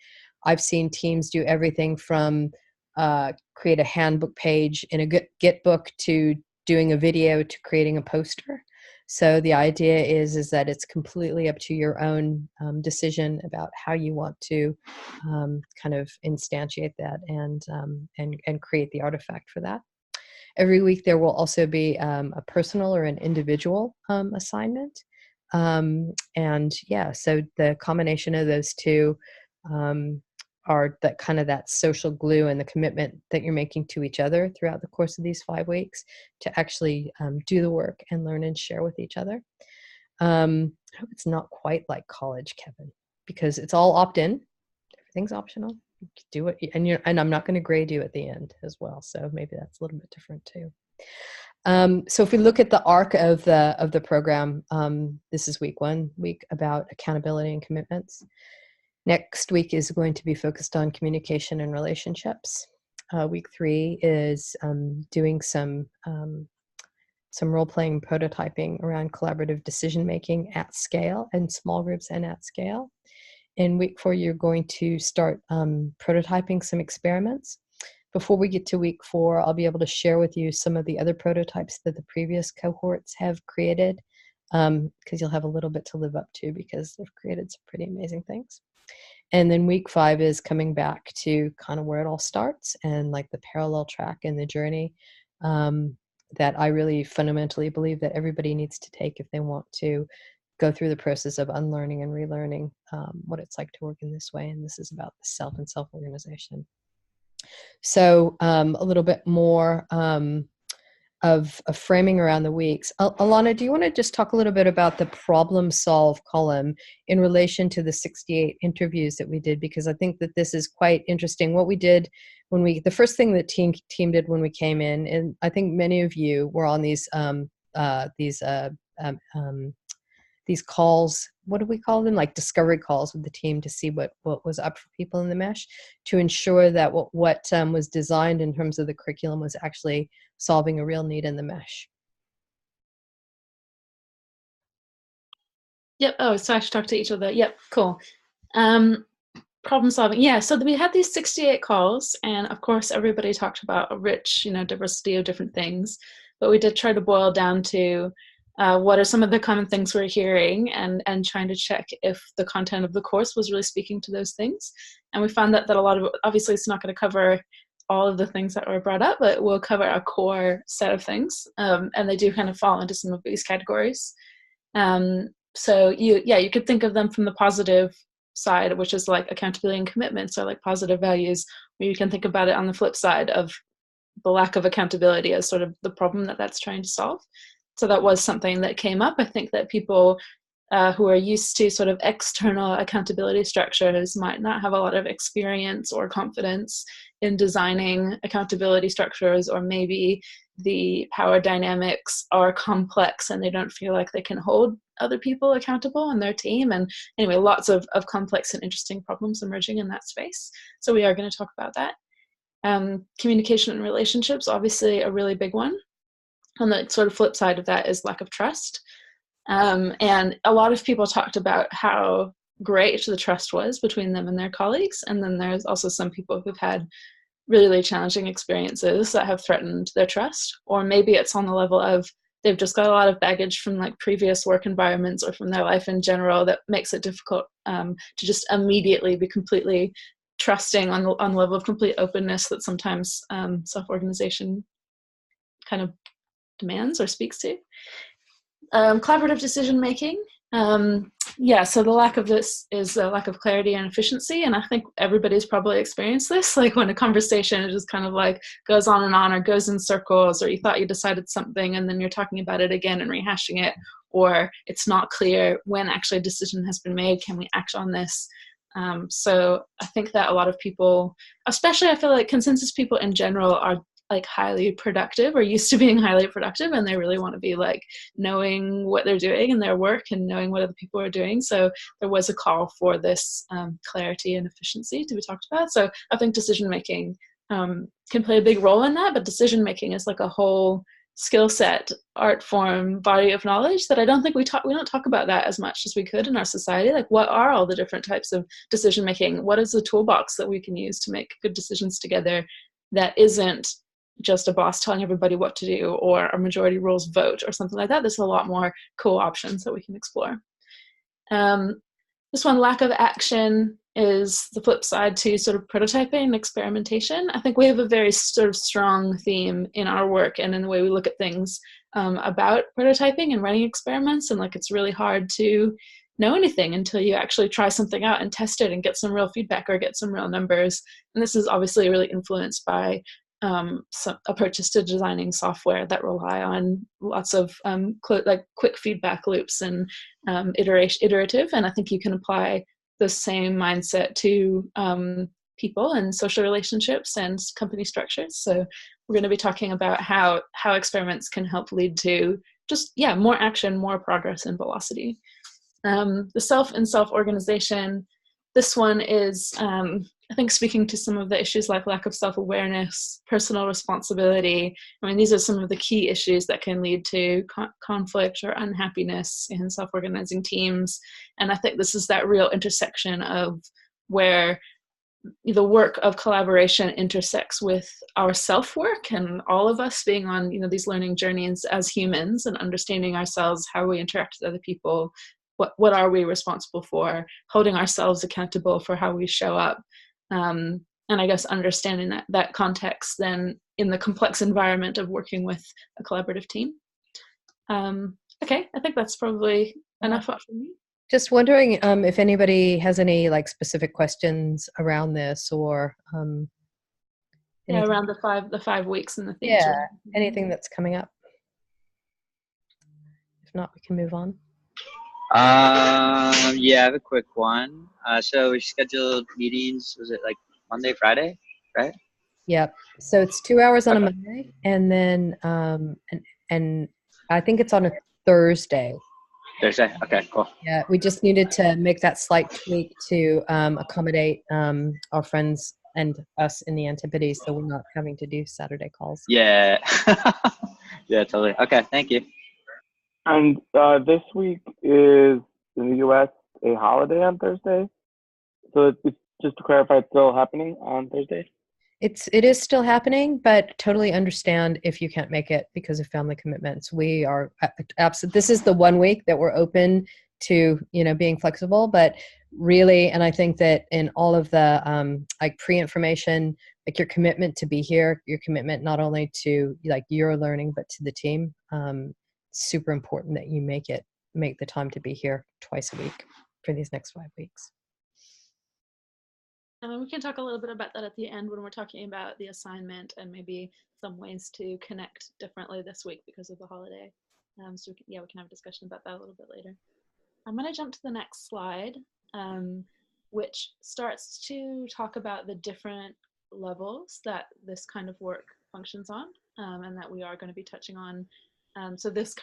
I've seen teams do everything from create a handbook page in a Git book to doing a video to creating a poster. So the idea is that it's completely up to your own decision about how you want to kind of instantiate that and create the artifact for that. Every week there will also be a personal or an individual assignment. So the combination of those 2 are that social glue and the commitment that you're making to each other throughout the course of these 5 weeks to actually do the work and learn and share with each other. I hope it's not quite like college, Kevin, because it's all opt-in. Everything's optional. You can do it, and I'm not going to grade you at the end as well. So maybe that's a little bit different too. So if we look at the arc of the program, this is week 1, week about accountability and commitments. Next week is going to be focused on communication and relationships. Week 3 is doing some some role-playing prototyping around collaborative decision-making at scale, in small groups and at scale. In week 4, you're going to start prototyping some experiments. Before we get to week 4, I'll be able to share with you some of the other prototypes that the previous cohorts have created, because you'll have a little bit to live up to because they've created some pretty amazing things. And then week 5 is coming back to kind of where it all starts and like the parallel track and the journey that I really fundamentally believe that everybody needs to take if they want to go through the process of unlearning and relearning what it's like to work in this way. And this is about the self and self-organization. So a little bit more of framing around the weeks. Alana, do you want to just talk a little bit about the problem solve column in relation to the 68 interviews that we did? Because I think that this is quite interesting. What we did when the first thing the team did when we came in, and I think many of you were on these calls, what do we call them? Like discovery calls with the team to see what was up for people in the mesh, to ensure that what was designed in terms of the curriculum was actually solving a real need in the mesh. Yep. Oh, so I should talk to each other. Yep. Cool. Problem solving. Yeah. So we had these 68 calls, and of course, everybody talked about a rich, diversity of different things. But we did try to boil down to what are some of the common things we're hearing, and trying to check if the content of the course was really speaking to those things. And we found that a lot of, obviously it's not going to cover all of the things that were brought up, but we'll cover a core set of things. And they do kind of fall into some of these categories. So you could think of them from the positive side, which is like accountability and commitments, or like positive values, or you can think about it on the flip side of the lack of accountability as sort of the problem that's trying to solve. So that was something that came up. I think that people who are used to sort of external accountability structures might not have a lot of experience or confidence in designing accountability structures, or maybe the power dynamics are complex and they don't feel like they can hold other people accountable in their team. And anyway, lots of complex and interesting problems emerging in that space. So we are going to talk about that. Communication and relationships, obviously a really big one. On the sort of flip side of that is lack of trust. And a lot of people talked about how great the trust was between them and their colleagues. And then there's also some people who've had really, really challenging experiences that have threatened their trust. Or maybe it's on the level of they've just got a lot of baggage from like previous work environments or from their life in general that makes it difficult to just immediately be completely trusting on the level of complete openness that sometimes self-organization kind of demands or speaks to. Collaborative decision making. So the lack of this is a lack of clarity and efficiency, and I think everybody's probably experienced this, like when a conversation just kind of like goes on and on, or goes in circles, or you thought you decided something and then you're talking about it again and rehashing it, or it's not clear when actually a decision has been made. Can we act on this? So I think that a lot of people, especially I feel like consensus people in general, are like highly productive, or used to being highly productive, and they really want to be like knowing what they're doing in their work and knowing what other people are doing. So there was a call for this clarity and efficiency to be talked about. So I think decision making can play a big role in that, but decision making is like a whole skill set, art form, body of knowledge that I don't think we don't talk about that as much as we could in our society. Like, what are all the different types of decision making? What is the toolbox that we can use to make good decisions together that isn't just a boss telling everybody what to do, or a majority rules vote, or something like that? There's a lot more cool options that we can explore. This one, lack of action, is the flip side to sort of prototyping and experimentation. I think we have a very sort of strong theme in our work and in the way we look at things about prototyping and running experiments. And like, it's really hard to know anything until you actually try something out and test it and get some real feedback or get some real numbers. And this is obviously really influenced by some approaches to designing software that rely on lots of quick feedback loops and iterative. And I think you can apply the same mindset to people and social relationships and company structures. So we're going to be talking about how experiments can help lead to just more action, more progress, and velocity. The self and self-organization. this one is, I think, speaking to some of the issues like lack of self-awareness, personal responsibility. I mean, these are some of the key issues that can lead to conflict or unhappiness in self-organizing teams. And I think this is that real intersection of where the work of collaboration intersects with our self-work, and all of us being on, you know, these learning journeys as humans and understanding ourselves, how we interact with other people, what are we responsible for, holding ourselves accountable for how we show up. And I guess understanding that context then in the complex environment of working with a collaborative team. Okay, I think that's probably enough for me. Just wondering if anybody has any like specific questions around this, or around the 5 weeks and the things. Yeah, anything that's coming up. If not, we can move on. Yeah, I have a quick one. So we scheduled meetings, was it like Monday, Friday, right? Yep. So it's 2 hours on a Monday, and then and I think it's on a Thursday. Thursday. Okay, cool. Yeah, we just needed to make that slight tweak to accommodate our friends and us in the Antipodes, so we're not having to do Saturday calls. Yeah. Yeah, totally. Okay, thank you. And this week is in the U.S. a holiday on Thursday. So it's just to clarify, it's still happening on Thursday? It is still happening, but totally understand if you can't make it because of family commitments. We are this is the 1 week that we're open to, you know, being flexible, but really, and I think that in all of the like pre-information, like your commitment to be here, your commitment not only to like your learning, but to the team, super important that you make the time to be here twice a week for these next 5 weeks. We can talk a little bit about that at the end when we're talking about the assignment and maybe some ways to connect differently this week because of the holiday. So we can have a discussion about that a little bit later. I'm going to jump to the next slide, which starts to talk about the different levels that this kind of work functions on, and that we are going to be touching on. So this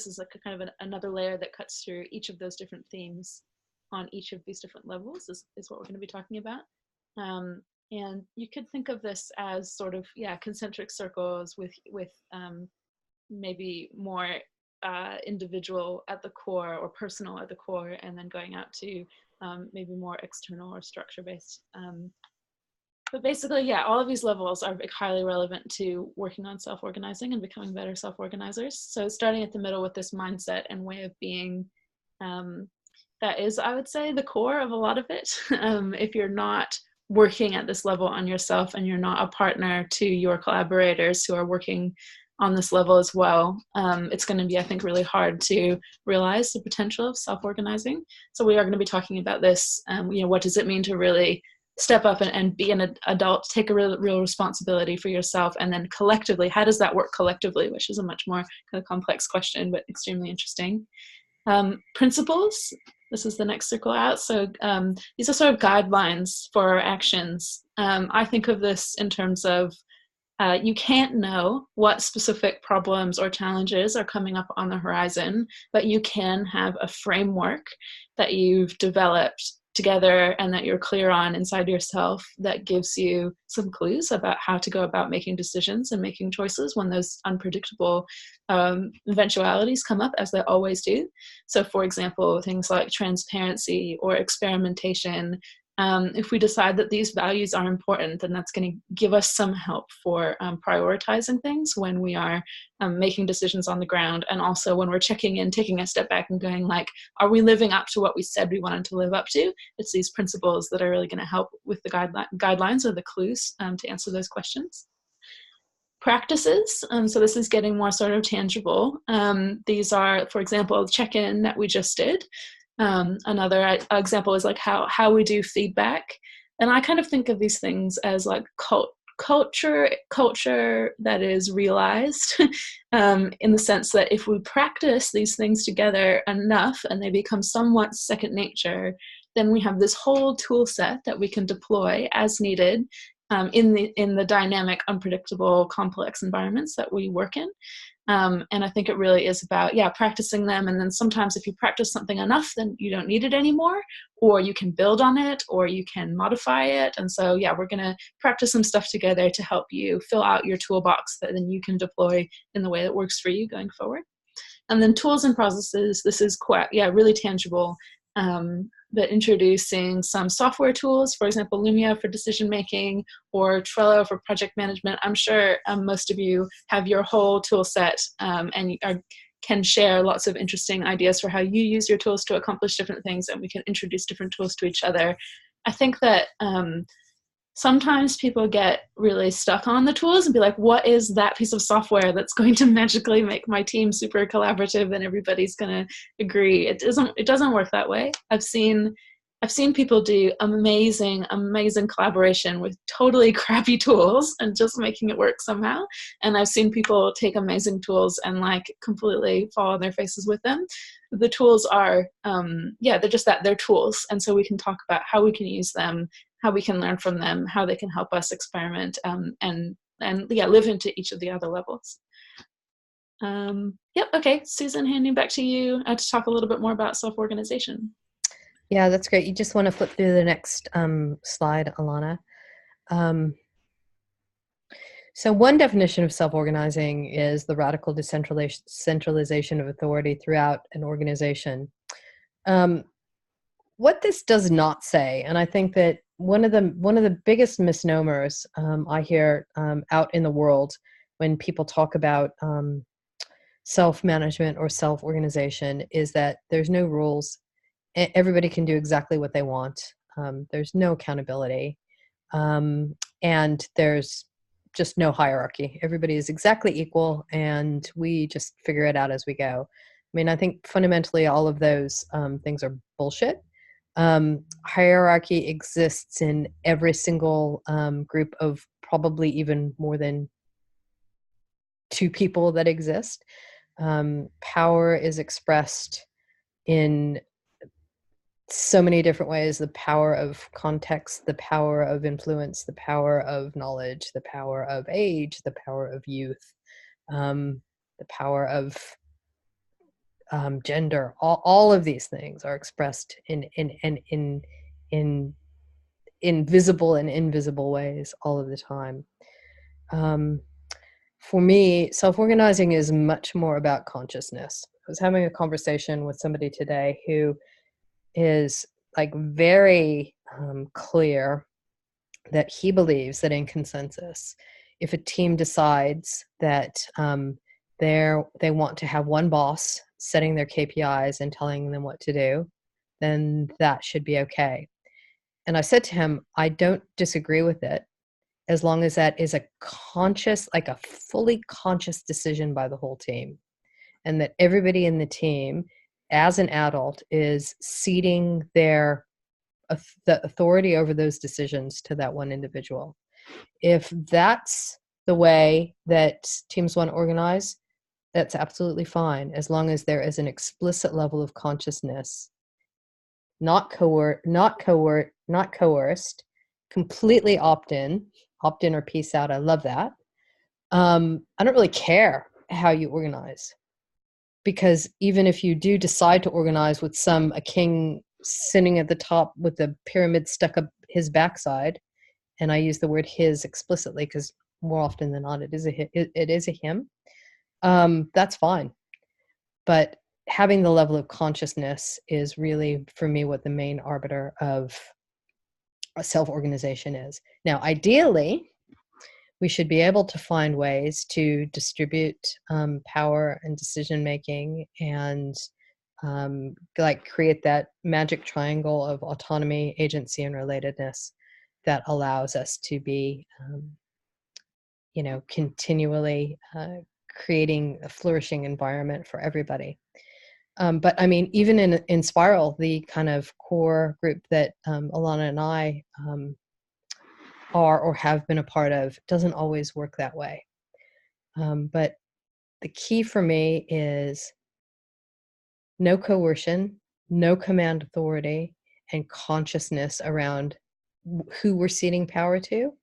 is like a kind of another layer that cuts through each of those different themes on each of these different levels is what we're going to be talking about. And you could think of this as sort of, concentric circles with maybe more individual at the core or personal at the core, and then going out to maybe more external or structure-based. But basically, all of these levels are highly relevant to working on self-organizing and becoming better self-organizers. So starting at the middle with this mindset and way of being, that is, I would say, the core of a lot of it. If you're not working at this level on yourself and you're not a partner to your collaborators who are working on this level as well, it's going to be, I think, really hard to realize the potential of self-organizing. So we are going to be talking about this, what does it mean to really step up and be an adult, take a real responsibility for yourself, and then collectively, how does that work collectively, which is a much more kind of complex question, but extremely interesting. Principles, this is the next circle out. So these are sort of guidelines for our actions. I think of this in terms of you can't know what specific problems or challenges are coming up on the horizon, but you can have a framework that you've developed together and that you're clear on inside yourself that gives you some clues about how to go about making decisions and making choices when those unpredictable eventualities come up, as they always do. So for example, things like transparency or experimentation, if we decide that these values are important, then that's going to give us some help for prioritizing things when we are making decisions on the ground, and also when we're checking in, taking a step back and going like, are we living up to what we said we wanted to live up to? It's these principles that are really going to help with the guidelines or the clues to answer those questions. Practices, so this is getting more sort of tangible. These are, for example, the check-in that we just did. Another example is like how we do feedback. And I kind of think of these things as like culture that is realized in the sense that if we practice these things together enough and they become somewhat second nature, then we have this whole tool set that we can deploy as needed in the dynamic, unpredictable, complex environments that we work in. And I think it really is about, yeah, practicing them. And then sometimes if you practice something enough, then you don't need it anymore, or you can build on it, or you can modify it. And so, yeah, we're going to practice some stuff together to help you fill out your toolbox that then you can deploy in the way that works for you going forward. And then tools and processes, this is quite, yeah, really tangible. But introducing some software tools, for example, Lumia for decision making, or Trello for project management. I'm sure most of you have your whole tool set and can share lots of interesting ideas for how you use your tools to accomplish different things, and we can introduce different tools to each other. I think that sometimes people get really stuck on the tools and be like, what is that piece of software that's going to magically make my team super collaborative and everybody's going to agree? It doesn't work that way. I've seen people do amazing collaboration with totally crappy tools and just making it work somehow. And I've seen people take amazing tools and like completely fall on their faces with them. The tools are, they're just that, they're tools. And so we can talk about how we can use them, how we can learn from them, how they can help us experiment and live into each of the other levels. Okay, Susan, handing back to you to talk a little bit more about self-organization. Yeah, that's great. You just want to flip through the next slide, Alana. So one definition of self-organizing is the radical decentralization of authority throughout an organization. What this does not say, and I think that one of the biggest misnomers I hear out in the world when people talk about self-management or self-organization is that there's no rules. Everybody can do exactly what they want. There's no accountability, and there's just no hierarchy. Everybody is exactly equal, and we just figure it out as we go. I mean, I think fundamentally all of those things are bullshit. Hierarchy exists in every single group of probably even more than 2 people that exist. Power is expressed in so many different ways: the power of context, the power of influence, the power of knowledge, the power of age, the power of youth, the power of gender. All of these things are expressed in visible and invisible ways all of the time. For me, self-organizing is much more about consciousness. I was having a conversation with somebody today who is like very clear that he believes that in consensus, if a team decides that they want to have one boss setting their KPIs and telling them what to do, then that should be okay. And I said to him, I don't disagree with it, as long as that is a conscious, like a fully conscious decision by the whole team, and that everybody in the team as an adult is ceding the authority over those decisions to that one individual. If that's the way that teams want to organize, that's absolutely fine, as long as there is an explicit level of consciousness, not coerced, completely opt-in or peace out. I love that. I don't really care how you organize, because even if you do decide to organize with a king sitting at the top with the pyramid stuck up his backside, and I use the word his explicitly because more often than not it is a him, that's fine. But having the level of consciousness is really, for me, what the main arbiter of self-organization is. Now, ideally, we should be able to find ways to distribute power and decision making, and create that magic triangle of autonomy, agency, and relatedness that allows us to be, continually creating a flourishing environment for everybody. But I mean, even in Spiral, the kind of core group that Alana and I are or have been a part of, doesn't always work that way. But the key for me is no coercion, no command authority, and consciousness around who we're ceding power to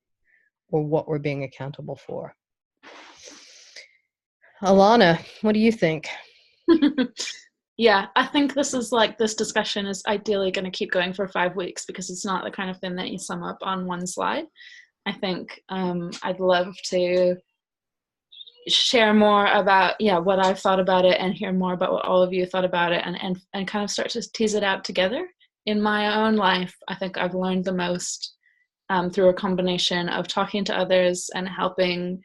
or what we're being accountable for. Alana, what do you think? Yeah, I think this discussion is ideally going to keep going for 5 weeks because it's not the kind of thing that you sum up on one slide. I think I'd love to share more about what I've thought about it and hear more about what all of you thought about it and kind of start to tease it out together. In my own life, I think I've learned the most through a combination of talking to others and helping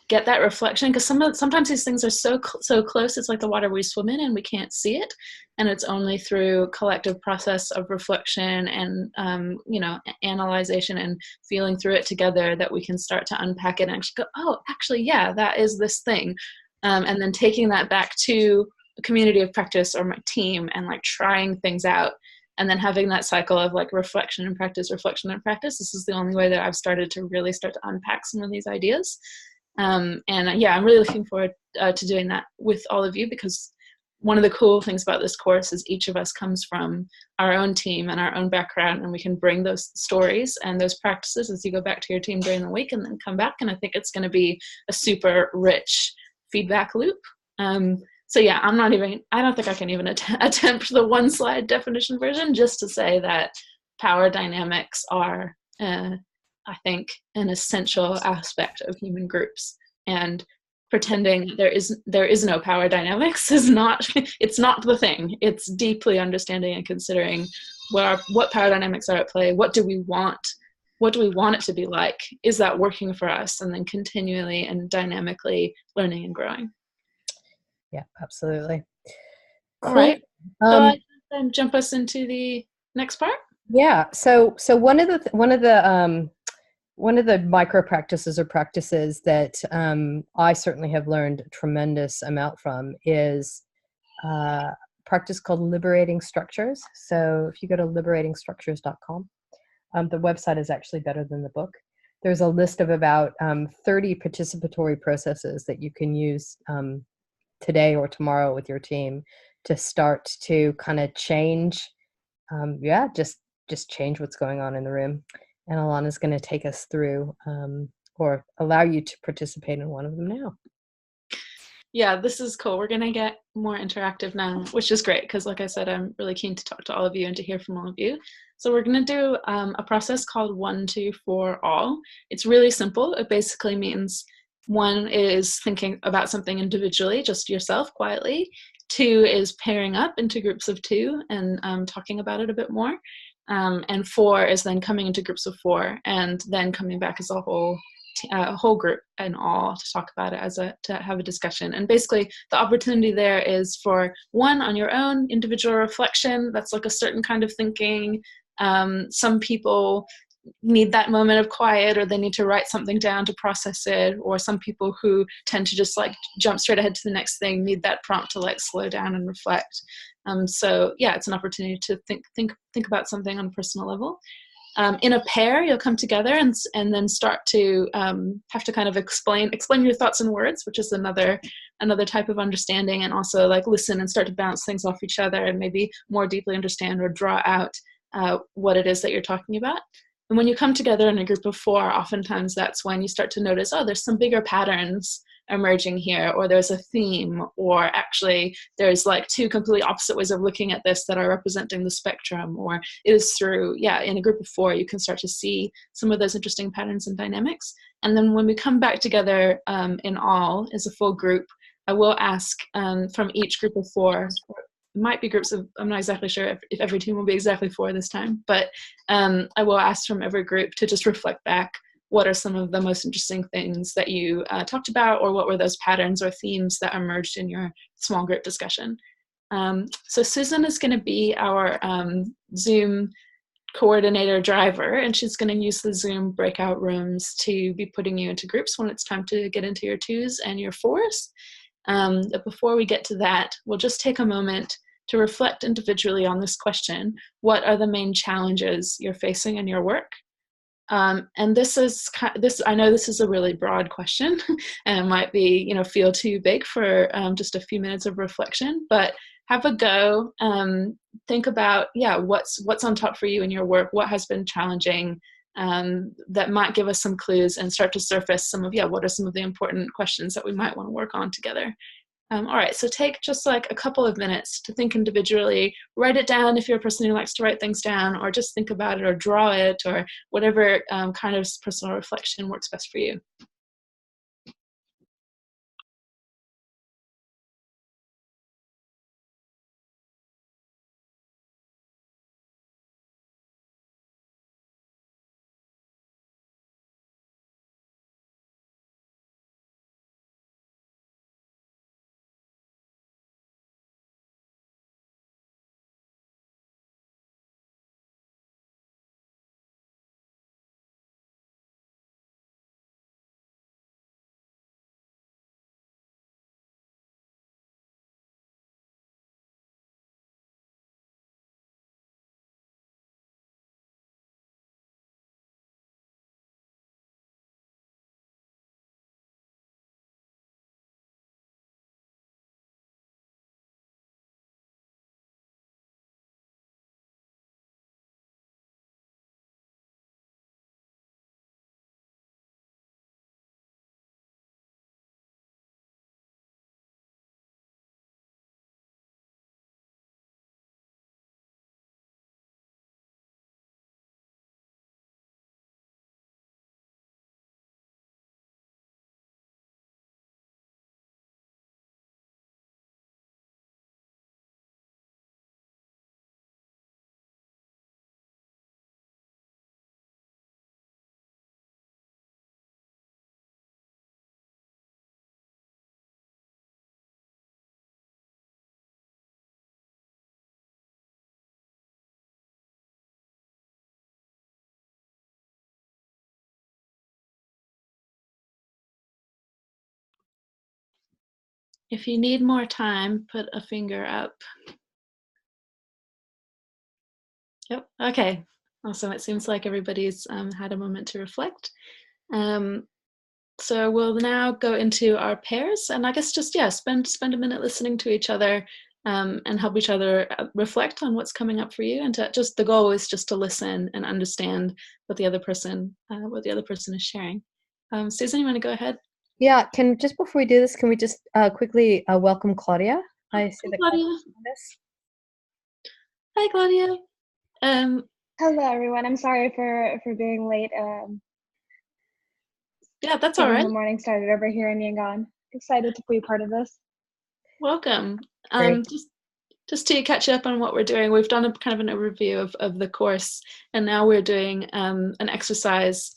get that reflection, because sometimes these things are so close. It's like the water we swim in and we can't see it, and it's only through collective process of reflection and analyzation and feeling through it together that we can start to unpack it and actually go, oh, actually, yeah, that is this thing, and then taking that back to a community of practice or my team and like trying things out, and then having that cycle of like reflection and practice. This is the only way that I've started to really start to unpack some of these ideas. I'm really looking forward to doing that with all of you, because one of the cool things about this course is each of us comes from our own team and our own background, and we can bring those stories and those practices as you go back to your team during the week and then come back. And I think it's going to be a super rich feedback loop. I don't think I can even attempt the one slide definition version, just to say that power dynamics are I think an essential aspect of human groups, and pretending there is no power dynamics is not, it's not the thing. It's deeply understanding and considering what power dynamics are at play. What do we want it to be like? Is that working for us? And then continually and dynamically learning and growing. Yeah, absolutely. Cool. All right. So I then jump us into the next part. Yeah. So one of the micro practices or practices that I certainly have learned a tremendous amount from is a practice called liberating structures. So if you go to liberatingstructures.com, the website is actually better than the book. There's a list of about 30 participatory processes that you can use today or tomorrow with your team to start to kind of change, just change what's going on in the room. And Alana's going to take us through or allow you to participate in one of them now. Yeah, this is cool. We're going to get more interactive now, which is great because, like I said, I'm really keen to talk to all of you and to hear from all of you. So we're going to do a process called 1, 2, 4, all. It's really simple. It basically means 1 is thinking about something individually, just yourself quietly. 2 is pairing up into groups of 2 and talking about it a bit more. And 4 is then coming into groups of 4 and then coming back as a whole group and all to talk about it to have a discussion. And basically the opportunity there is for 1 on your own individual reflection. That's like a certain kind of thinking. Some people need that moment of quiet, or they need to write something down to process it, or some people who tend to just like jump straight ahead to the next thing need that prompt to like slow down and reflect. So yeah, it's an opportunity to think about something on a personal level. In a pair, you'll come together and then start to have to kind of explain your thoughts in words, which is another type of understanding, and also like listen and start to bounce things off each other and maybe more deeply understand or draw out what it is that you're talking about. And when you come together in a group of 4, oftentimes that's when you start to notice, oh, there's some bigger patterns emerging here, or there's a theme, or actually there's like 2 completely opposite ways of looking at this that are representing the spectrum, or it is through, in a group of 4, you can start to see some of those interesting patterns and dynamics. And then when we come back together in all as a full group, I will ask from each group of 4, might be groups of, I'm not exactly sure if every team will be exactly 4 this time, but I will ask from every group to just reflect back, what are some of the most interesting things that you talked about, or what were those patterns or themes that emerged in your small group discussion. So Susan is going to be our Zoom coordinator driver, and she's going to use the Zoom breakout rooms to be putting you into groups when it's time to get into your 2s and your 4s. But before we get to that, we'll just take a moment to reflect individually on this question. What are the main challenges you're facing in your work? And I know this is a really broad question and it might be, feel too big for just a few minutes of reflection, but have a go. Think about, what's on top for you in your work? What has been challenging? that might give us some clues and start to surface some of, what are some of the important questions that we might want to work on together. All right, so take just like a couple of minutes to think individually, write it down if you're a person who likes to write things down, or just think about it or draw it, or whatever kind of personal reflection works best for you. If you need more time, put a finger up. Yep, okay, awesome. It seems like everybody's had a moment to reflect. So we'll now go into our pairs, and I guess just, spend a minute listening to each other and help each other reflect on what's coming up for you. And the goal is just to listen and understand what the other person is sharing. Susan, you want to go ahead? Yeah, just before we do this, can we just quickly welcome Claudia? I see that Claudia. Hi, Claudia. Hello, everyone. I'm sorry for being late. Yeah, that's all right. The morning started over here in Yangon. Excited to be part of this. Welcome. Just to catch up on what we're doing, we've done a kind of an overview of the course, and now we're doing an exercise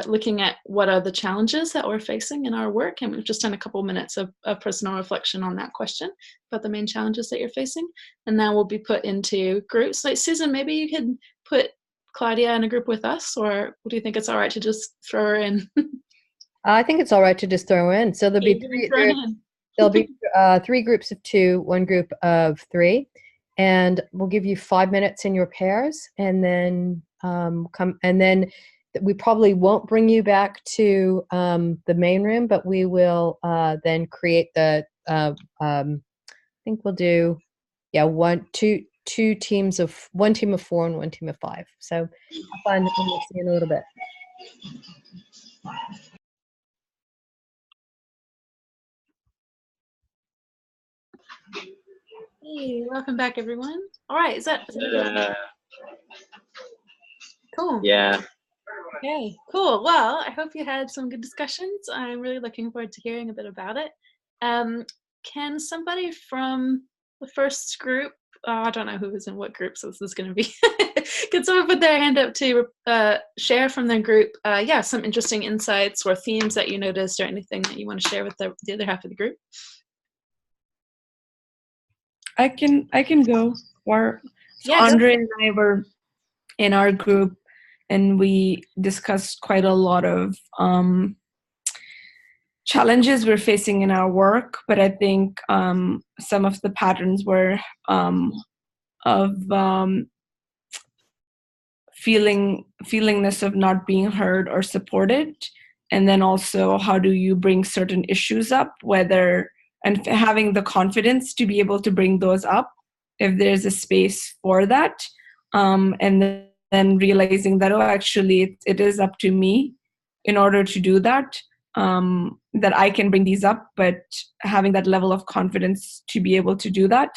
looking at what are the challenges that we're facing in our work, and we've just done a couple minutes of personal reflection on that question about the main challenges that you're facing, and now we'll be put into groups. Like Susan, maybe you could put Claudia in a group with us, or do you think it's all right to just throw her in? I think it's all right to just throw her in. So there'll be three groups of 2, 1 group of 3, and we'll give you 5 minutes in your pairs, and then we probably won't bring you back to the main room, but we will then create the I think we'll do two teams of 1 team of 4 and 1 team of 5. So have fun, and we'll see you in a little bit. Hey, welcome back, everyone. All right, is that cool? Yeah. Okay, cool. Well, I hope you had some good discussions. I'm really looking forward to hearing a bit about it. Can somebody from the first group, I don't know who is in what group, so this is going to be, can someone put their hand up to share from their group, some interesting insights or themes that you noticed, or anything that you want to share with the other half of the group? I can go. Andre and I were in our group, and we discussed quite a lot of challenges we're facing in our work. But I think some of the patterns were feelingness of not being heard or supported, and then also how do you bring certain issues up, and having the confidence to be able to bring those up if there's a space for that, and then realizing that, oh, actually it is up to me in order to do that, that I can bring these up, but having that level of confidence to be able to do that.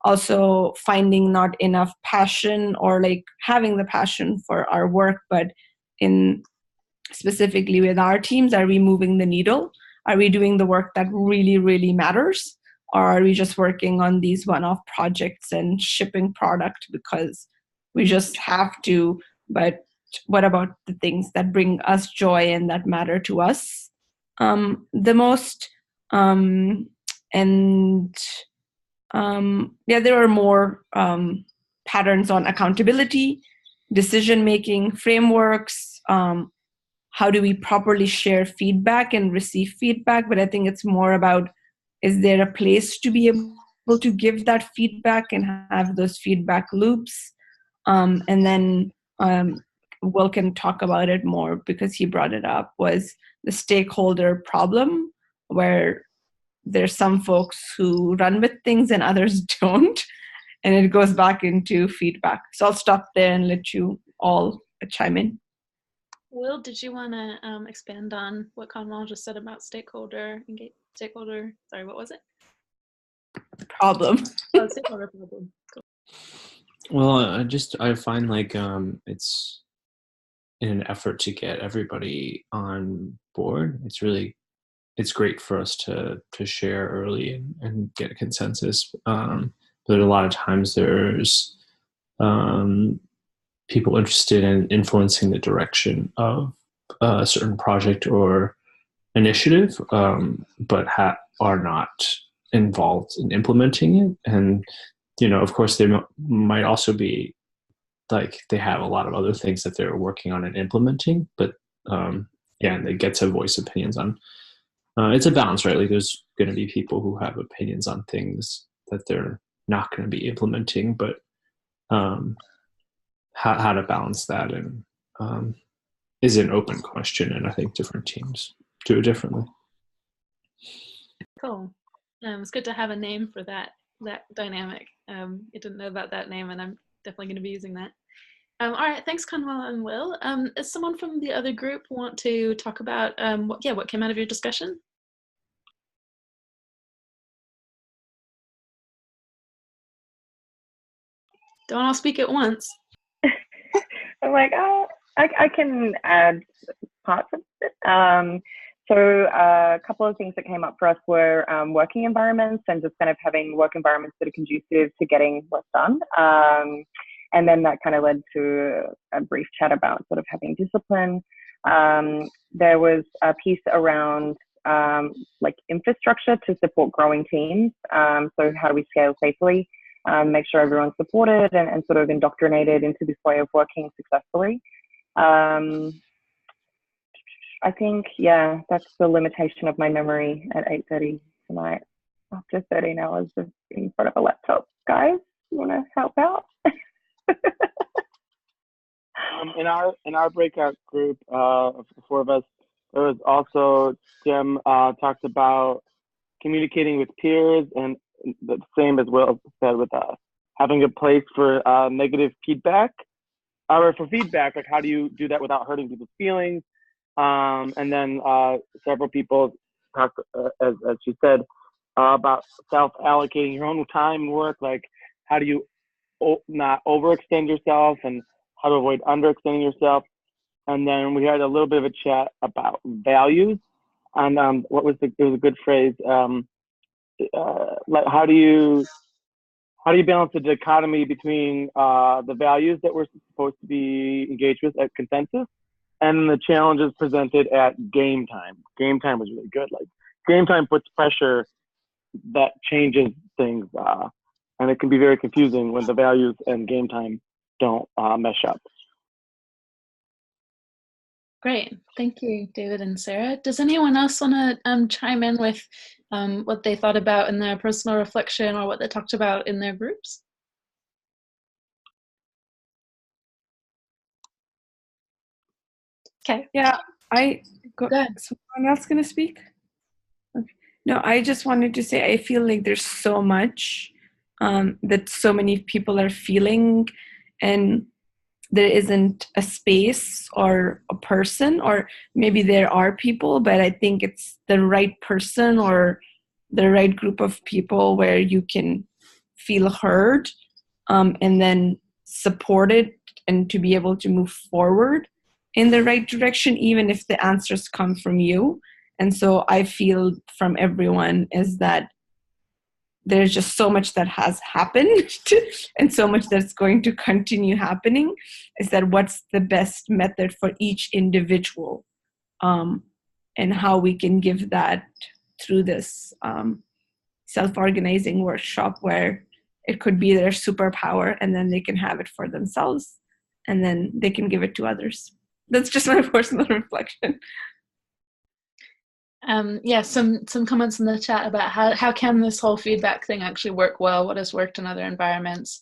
Also finding not enough passion, or like having the passion for our work, but in specifically with our teams, are we moving the needle? Are we doing the work that really, really matters? Or are we just working on these one-off projects and shipping product because we just have to? But what about the things that bring us joy and that matter to us the most? There are more patterns on accountability, decision making frameworks. How do we properly share feedback and receive feedback? But I think it's more about, is there a place to be able to give that feedback and have those feedback loops? And then Will can talk about it more because he brought it up, was the stakeholder problem, where there's some folks who run with things and others don't. And it goes back into feedback. So I'll stop there and let you all chime in. Will, did you want to expand on what Kanwal just said about stakeholder, sorry, what was it? Problem. Oh, stakeholder problem. Cool. Well, I find like it's in an effort to get everybody on board. It's great for us to share early and get a consensus. But a lot of times there's people interested in influencing the direction of a certain project or initiative, but are not involved in implementing it. And, of course, they might also be like they have a lot of other things that they're working on and implementing, but and they get to voice opinions on. It's a balance, right? Like there's going to be people who have opinions on things that they're not going to be implementing, but how to balance that and is an open question, and I think different teams do it differently. Cool. It's good to have a name for that dynamic. I didn't know about that name, and I'm definitely going to be using that. All right, thanks, Kanwal and Will. Does someone from the other group want to talk about what came out of your discussion? Don't all speak at once. I'm like, I can add parts of it. So a couple of things that came up for us were working environments and just kind of having work environments that are conducive to getting work done. And then that kind of led to a brief chat about sort of having discipline. There was a piece around like infrastructure to support growing teams. So how do we scale safely? Make sure everyone's supported and sort of indoctrinated into this way of working successfully. I think, that's the limitation of my memory at 8:30 tonight after 13 hours of in front of a laptop. Guys, you want to help out? In our breakout group of the four of us, there was also Jim talked about communicating with peers, and the same as Will said with having a place for negative feedback, or for feedback, like how do you do that without hurting people's feelings? And then several people talked, as she said, about self-allocating your own time and work, like how do you not overextend yourself and how to avoid underextending yourself. And then we had a little bit of a chat about values, and there was a good phrase, like how do you balance the dichotomy between the values that we're supposed to be engaged with at consensus and the challenges presented at game time. Game time was really good. Like game time puts pressure that changes things, and it can be very confusing when the values and game time don't mesh up. Great, thank you, David and Sarah. Does anyone else want to chime in with what they thought about in their personal reflection or what they talked about in their groups? Okay. Yeah, Go ahead. Someone else gonna speak? Okay. No, I just wanted to say I feel like there's so much that so many people are feeling, and there isn't a space or a person, or maybe there are people, but I think it's the right person or the right group of people where you can feel heard, and then supported, and to be able to move forward in the right direction, even if the answers come from you. And so I feel from everyone is that there's just so much that has happened and so much that's going to continue happening, is that what's the best method for each individual, and how we can give that through this self-organizing workshop, where it could be their superpower and then they can have it for themselves and then they can give it to others. That's just my personal reflection. Yeah, some comments in the chat about how can this whole feedback thing actually work well, what has worked in other environments.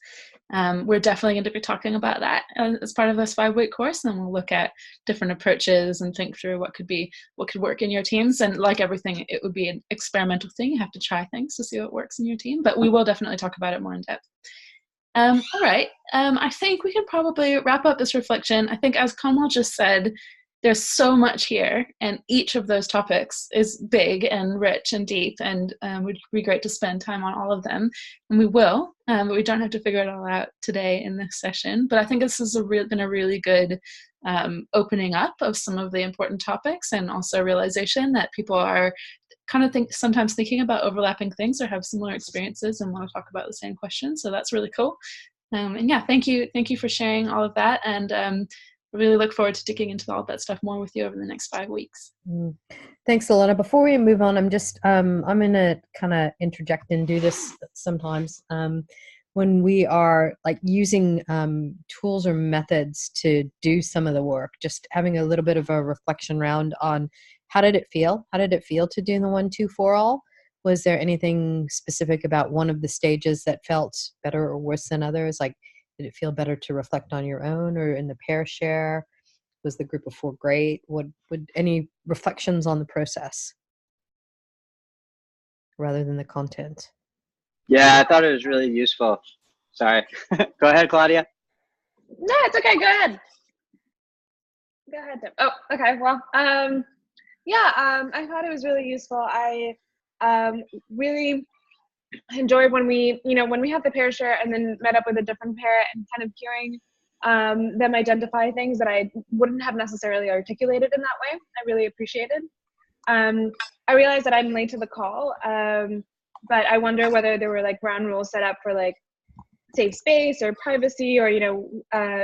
We're definitely going to be talking about that as part of this 5-week course, and then we'll look at different approaches and think through what could work in your teams. And like everything, it would be an experimental thing. You have to try things to see what works in your team, but we will definitely talk about it more in depth. All right, I think we can probably wrap up this reflection. I think, as Kamal just said, there's so much here, and each of those topics is big and rich and deep, and it would be great to spend time on all of them, and we will, but we don't have to figure it all out today in this session. But I think this has been a really good opening up of some of the important topics, and also realization that people are kind of sometimes thinking about overlapping things or have similar experiences and want to talk about the same questions. So that's really cool. And yeah, thank you for sharing all of that, and really look forward to digging into all that stuff more with you over the next 5 weeks. Thanks, Alana. Before we move on, I'm going to kind of interject and do this sometimes. When we are like using tools or methods to do some of the work, just having a little bit of a reflection round on how did it feel? How did it feel to do the 1, 2, 4 all? Was there anything specific about one of the stages that felt better or worse than others? Like, did it feel better to reflect on your own or in the pair share? Was the group of 4 great? Would any reflections on the process rather than the content? Yeah, I thought it was really useful. Sorry. Go ahead, Claudia. No, it's okay. Go ahead. Go ahead, Tim. Oh, okay. Well, yeah, I thought it was really useful. I really enjoyed when we had the pair share and then met up with a different pair and kind of hearing them identify things that I wouldn't have necessarily articulated in that way. I really appreciated. I realized that I'm late to the call, but I wonder whether there were like ground rules set up for like safe space or privacy or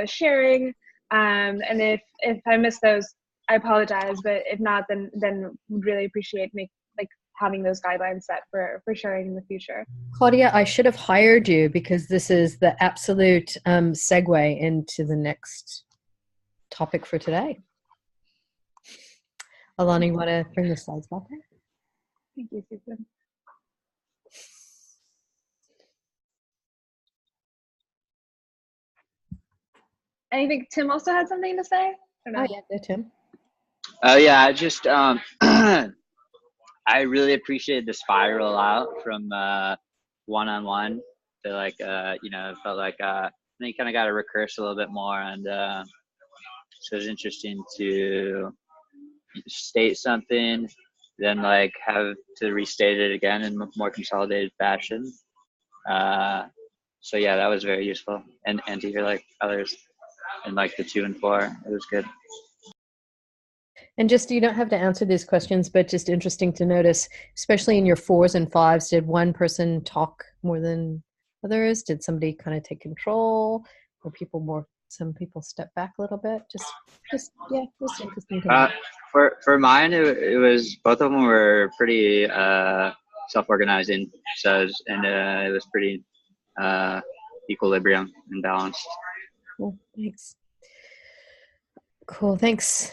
sharing. And if I missed those, I apologize. But if not, then would really appreciate having those guidelines set for sharing in the future. Claudia, I should have hired you because this is the absolute segue into the next topic for today. Alana, you want to bring the slides back there? Thank you, Susan. I think Tim also had something to say. Oh, yeah, Tim. Oh, yeah, I just, I really appreciated the spiral out from one-on-one to like, it felt like then you kind of got to recurse a little bit more. And so it was interesting to state something, then like have to restate it again in more consolidated fashion. So yeah, that was very useful. And to hear like others in like the 2 and 4, it was good. And just, you don't have to answer these questions, but just interesting to notice, especially in your 4s and 5s, did one person talk more than others? Did somebody kind of take control? Or some people step back a little bit? Just interesting to know. For mine, it was, both of them were pretty self-organizing. So, it was pretty equilibrium and balanced. Cool, thanks. Cool, thanks.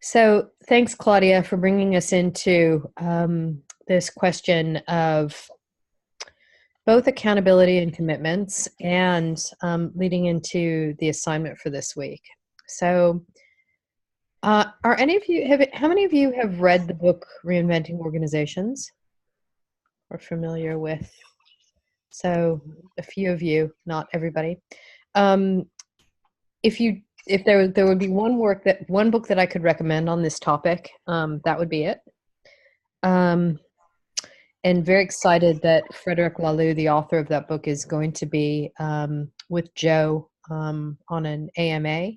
So thanks, Claudia, for bringing us into this question of both accountability and commitments, and leading into the assignment for this week. So how many of you have read the book Reinventing Organizations or familiar with? So a few of you, not everybody. If there would be one book that I could recommend on this topic, that would be it. And very excited that Frederic Laloux, the author of that book, is going to be with Joe on an AMA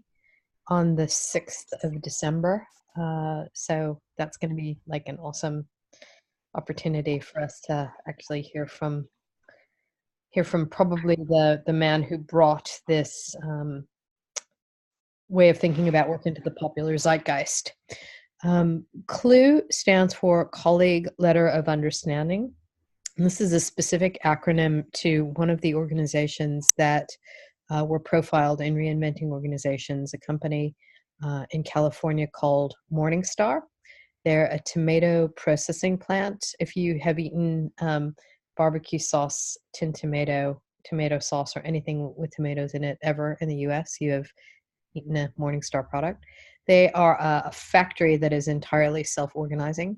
on the 6th of December. So that's going to be like an awesome opportunity for us to actually hear from probably the man who brought this way of thinking about work into the popular zeitgeist. CLUE stands for Colleague Letter of Understanding. And this is a specific acronym to one of the organizations that were profiled in Reinventing Organizations, a company in California called Morningstar. They're a tomato processing plant. If you have eaten barbecue sauce, tinned tomato sauce, or anything with tomatoes in it ever in the US, you have eaten a Morningstar product. They are a factory that is entirely self-organizing.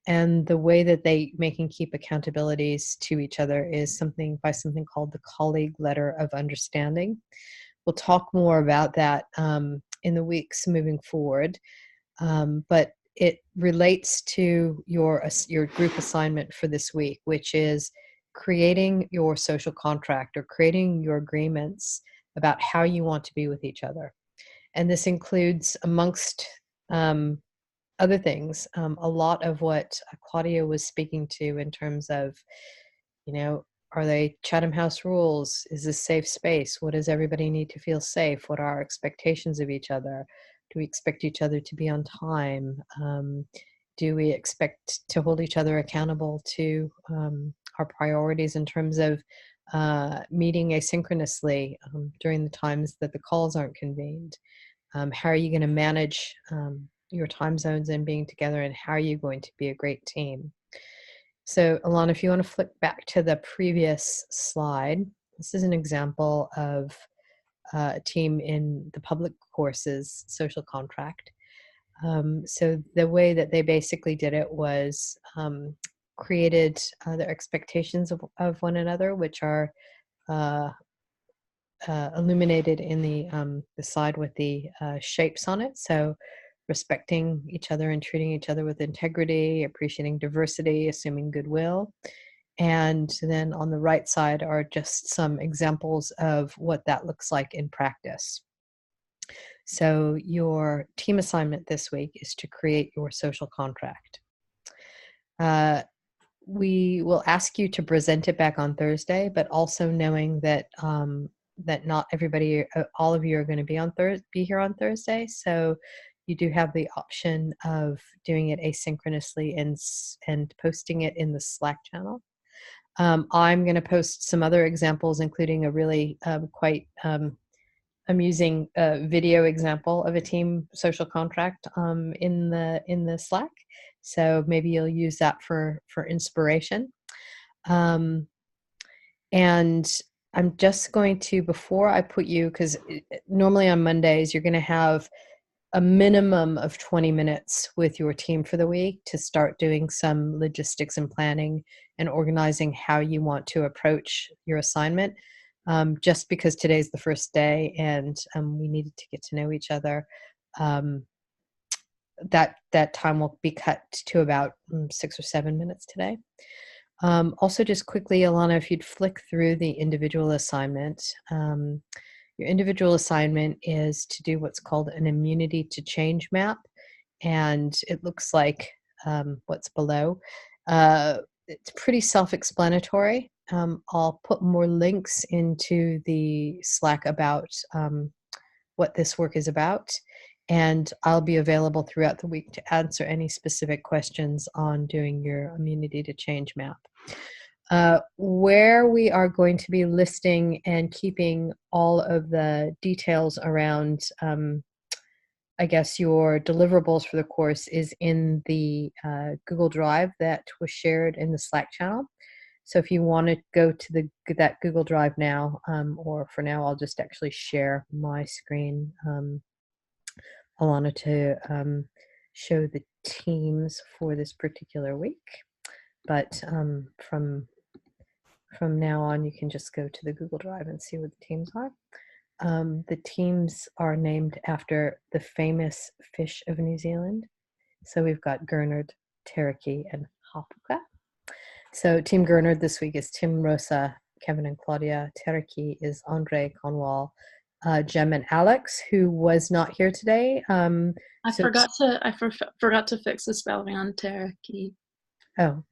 And the way that they make and keep accountabilities to each other is something called the Colleague Letter of Understanding. We'll talk more about that in the weeks moving forward. But it relates to your group assignment for this week, which is creating your social contract or creating your agreements about how you want to be with each other. And this includes, amongst other things, a lot of what Claudia was speaking to in terms of, are they Chatham House rules? Is this safe space? What does everybody need to feel safe? What are our expectations of each other? Do we expect each other to be on time? Do we expect to hold each other accountable to our priorities in terms of meeting asynchronously during the times that the calls aren't convened? How are you going to manage your time zones and being together, and how are you going to be a great team? So Alana, if you want to flick back to the previous slide, this is an example of a team in the public courses social contract. So the way that they basically did it was created their expectations of one another, which are illuminated in the side with the shapes on it. So respecting each other and treating each other with integrity, appreciating diversity, assuming goodwill. And then on the right side are just some examples of what that looks like in practice. So your team assignment this week is to create your social contract. We will ask you to present it back on Thursday, but also knowing that that not everybody, all of you are going to be here on Thursday. So you do have the option of doing it asynchronously and posting it in the Slack channel. I'm going to post some other examples, including a really quite amusing video example of a team social contract in the Slack. So maybe you'll use that for inspiration. And I'm just going to, before I put you, because normally on Mondays you're going to have a minimum of 20 minutes with your team for the week to start doing some logistics and planning and organizing how you want to approach your assignment. Just because today's the first day and we needed to get to know each other, that time will be cut to about 6 or 7 minutes today. Also, just quickly, Alana, if you'd flick through the individual assignment. Your individual assignment is to do what's called an immunity to change map, and it looks like what's below. It's pretty self-explanatory. I'll put more links into the Slack about what this work is about, and I'll be available throughout the week to answer any specific questions on doing your immunity to change map. Where we are going to be listing and keeping all of the details around, I guess, your deliverables for the course is in the Google Drive that was shared in the Slack channel. So if you want to go to that Google Drive now, or for now, I'll just actually share my screen, Alana, to show the teams for this particular week. But from now on, you can just go to the Google Drive and see what the teams are. The teams are named after the famous fish of New Zealand. So we've got Gernard, Tereki, and Hapuka. So Team Gernard this week is Tim, Rosa, Kevin, and Claudia. Tereki is Andre, Conwall, Jem, and Alex, who was not here today. I forgot to fix the spelling on Tereki. Oh,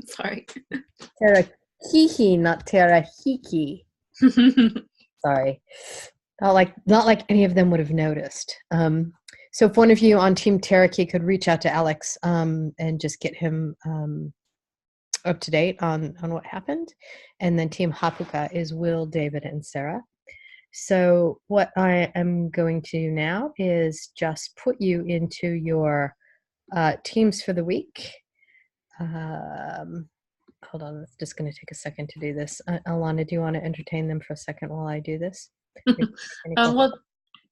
sorry. Terekihi, not Terahiki. Sorry. Not like any of them would have noticed. So if one of you on Team Tereki could reach out to Alex and just get him up to date on what happened. And then Team Hapuka is Will, David, and Sarah. So what I am going to do now is just put you into your teams for the week. Hold on, it's just going to take a second to do this. Alana, do you want to entertain them for a second while I do this? Well,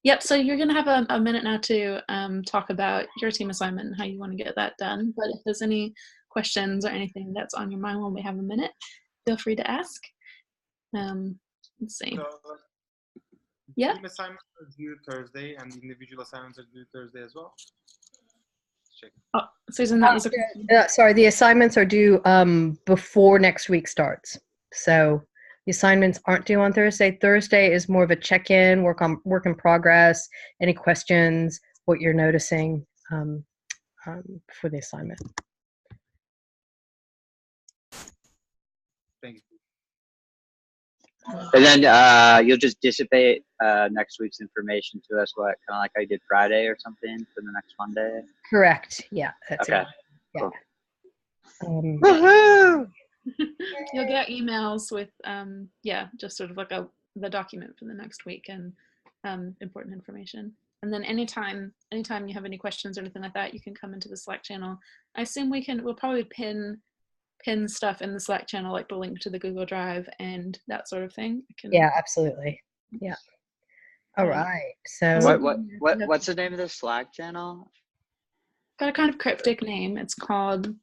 yep, so you're going to have a minute now to talk about your team assignment and how you want to get that done. But if there's any questions or anything that's on your mind when we have a minute, feel free to ask. Let's see. So, yeah. Team assignments are due Thursday, and individual assignments are due Thursday as well. Check. Oh, Susan, that was a sorry, the assignments are due before next week starts. So the assignments aren't due on Thursday. Thursday is more of a check-in, work in progress, any questions, what you're noticing for the assignment. Thank you. And then you'll just dissipate next week's information to us, what, kind of like I did Friday or something for the next Monday? Correct. Yeah, that's okay. it. Yeah. Cool. Woohoo! You'll get emails with just sort of like the document for the next week and important information. And then anytime you have any questions or anything like that, you can come into the Slack channel. I assume we'll probably pin stuff in the Slack channel, like the link to the Google Drive and that sort of thing. Yeah, absolutely. Yeah. All right. So what's the name of the Slack channel? Got a kind of cryptic name. It's called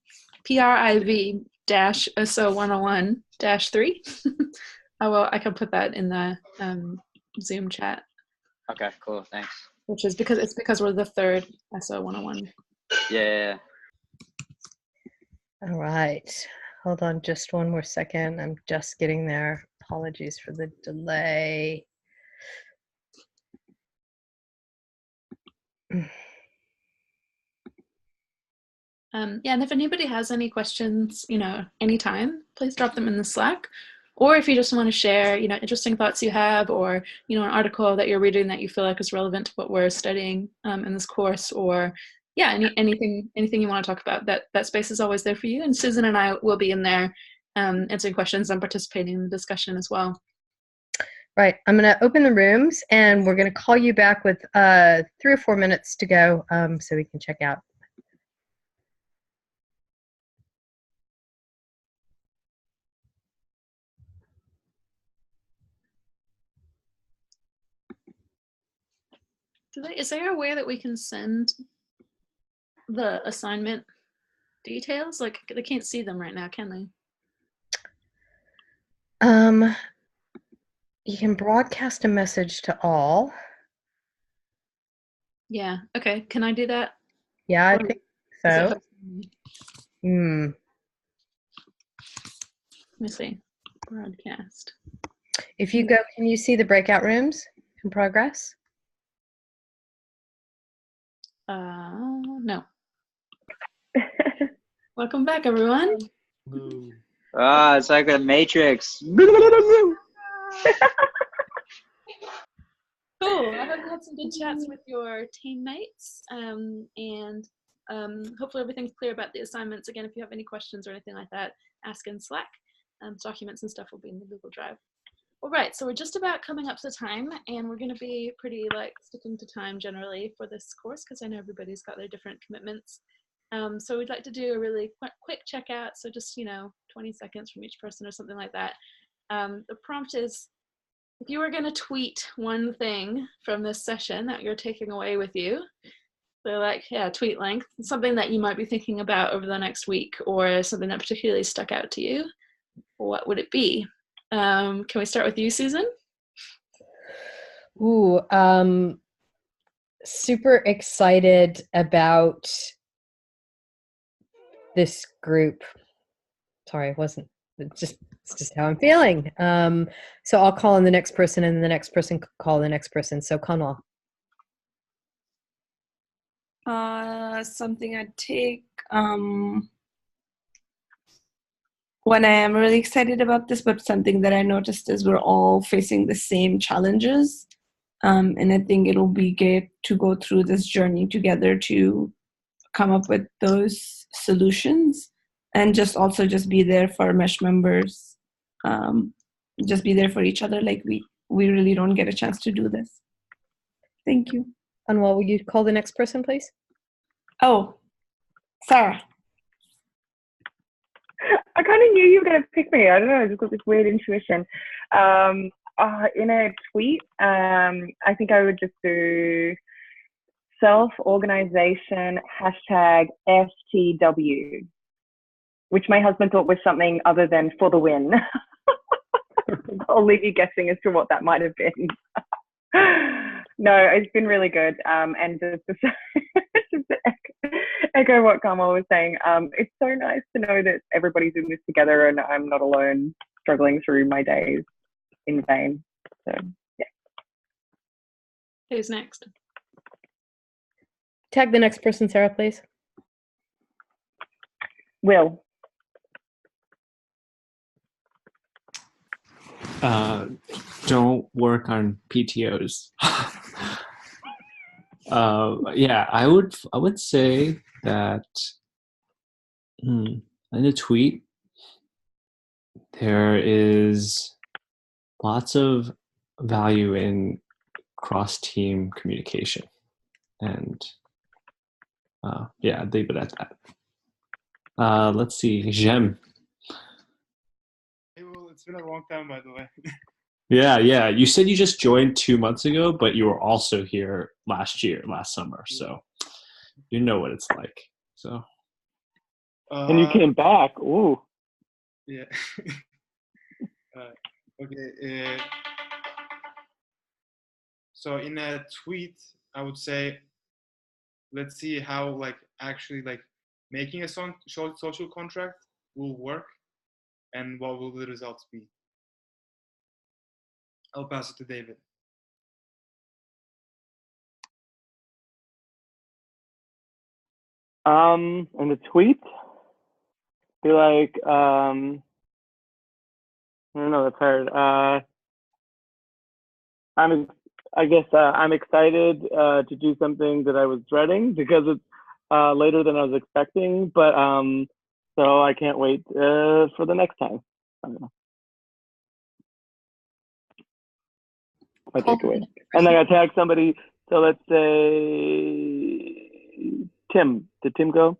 PRIV-SO101-3. I can put that in the Zoom chat. Okay, cool. Thanks. Which is because we're the third SO101. Yeah. All right. Hold on just one more second. I'm just getting there. Apologies for the delay. And if anybody has any questions, anytime, please drop them in the Slack. Or if you just want to share, interesting thoughts you have, or, an article that you're reading that you feel like is relevant to what we're studying in this course, or anything you want to talk about, that space is always there for you. And Susan and I will be in there answering questions and participating in the discussion as well. Right. I'm going to open the rooms, and we're going to call you back with 3 or 4 minutes to go so we can check out. Is there a way that we can send the assignment details? Like, they can't see them right now, can they? You can broadcast a message to all. Yeah. Okay. Can I do that? Yeah, I think so. Let me see. Broadcast. If you go, can you see the breakout rooms in progress? No. Welcome back, everyone. It's like a Matrix. Cool. I hope you had some good chats with your teammates, and hopefully everything's clear about the assignments. Again, if you have any questions or anything like that, ask in Slack. Documents and stuff will be in the Google Drive. All right, so we're just about coming up to time, and we're going to be pretty sticking to time generally for this course because I know everybody's got their different commitments. So we'd like to do a really quick checkout, so just 20 seconds from each person or something like that. The prompt is, if you were going to tweet one thing from this session that you're taking away with you, so tweet length, something that you might be thinking about over the next week or something that particularly stuck out to you, what would it be? Can we start with you, Susan? Ooh, super excited about this group. Sorry, it's just how I'm feeling. So I'll call in the next person, and the next person call the next person. So Kanwal. Something I take when I am really excited about this, but something that I noticed is we're all facing the same challenges. And I think it'll be great to go through this journey together to come up with those solutions, and just be there for mesh members. Just be there for each other. Like we really don't get a chance to do this. Thank you. Kanwal, will you call the next person, please? Oh, Sarah. I kind of knew you were going to pick me. I don't know. I just got this weird intuition. In a tweet, I think I would just do self-organization #FTW, which my husband thought was something other than for the win. I'll leave you guessing as to what that might have been. No, it's been really good. And just to echo what Kamal was saying, it's so nice to know that everybody's in this together and I'm not alone struggling through my days in vain. So, yeah. Who's next? Tag the next person, Sarah, please. Will. Don't work on PTOs. Yeah, I would say that in a tweet there is lots of value in cross-team communication, and yeah, I'd leave it at that. Let's see, Jem. Hey, well, it's been a long time, by the way. Yeah. You said you just joined 2 months ago, but you were also here last summer, so you know what it's like. So. And you came back. Ooh. Yeah. Okay. So in a tweet, I would say, let's see how actually making a social contract will work, and what will the results be. I'll pass it to David. And the tweet, be like, I don't know, that's hard. I'm excited to do something that I was dreading because it's later than I was expecting, but so I can't wait for the next time. I don't know. My takeaway. And then I tag somebody, so let's say Tim. Did Tim go?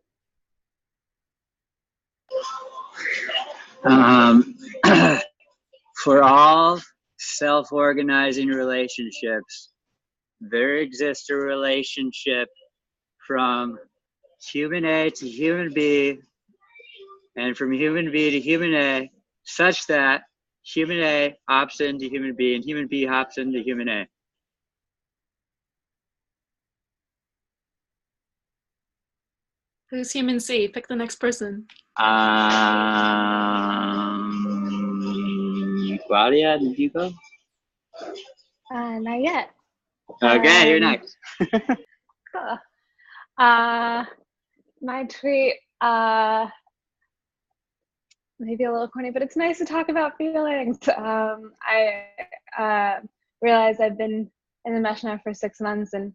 For all self-organizing relationships, there exists a relationship from human A to human B, and from human B to human A, such that human A hops into human B and human B hops into human A. Who's human C? Pick the next person. Claudia, did you go? Not yet. Okay, you're next. Cool. My tweet, maybe a little corny, but it's nice to talk about feelings. I realized I've been in the mesh now for 6 months, and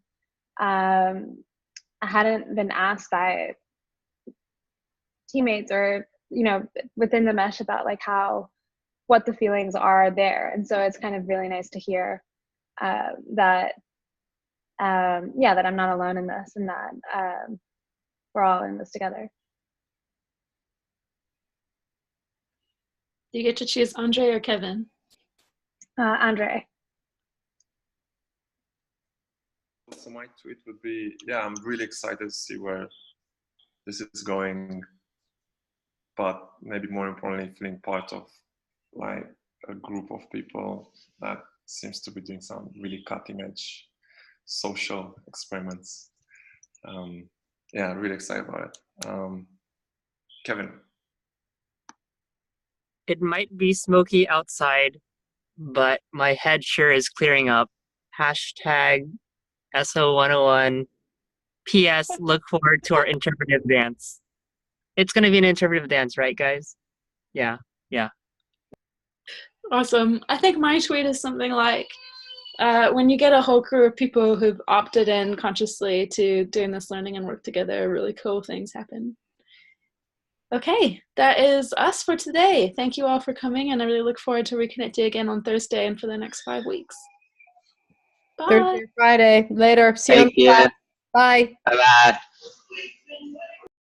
I hadn't been asked by teammates or within the mesh about what the feelings are there, and so it's kind of really nice to hear that that I'm not alone in this, and that we're all in this together. Do you get to choose Andre or Kevin? Andre. So my tweet would be, I'm really excited to see where this is going, but maybe more importantly, feeling part of a group of people that seems to be doing some really cutting edge social experiments. Yeah, really excited about it. Kevin. It might be smoky outside, but my head sure is clearing up. Hashtag SO101. PS, look forward to our interpretive dance. It's going to be an interpretive dance, right, guys? Yeah, yeah. Awesome. I think my tweet is something like, when you get a whole crew of people who've opted in consciously to doing this learning and work together, really cool things happen. Okay, that is us for today. Thank you all for coming, and I really look forward to reconnecting again on Thursday and for the next 5 weeks. Bye. Thursday, Friday, later. See you on Thank the you. class. Bye. Bye bye.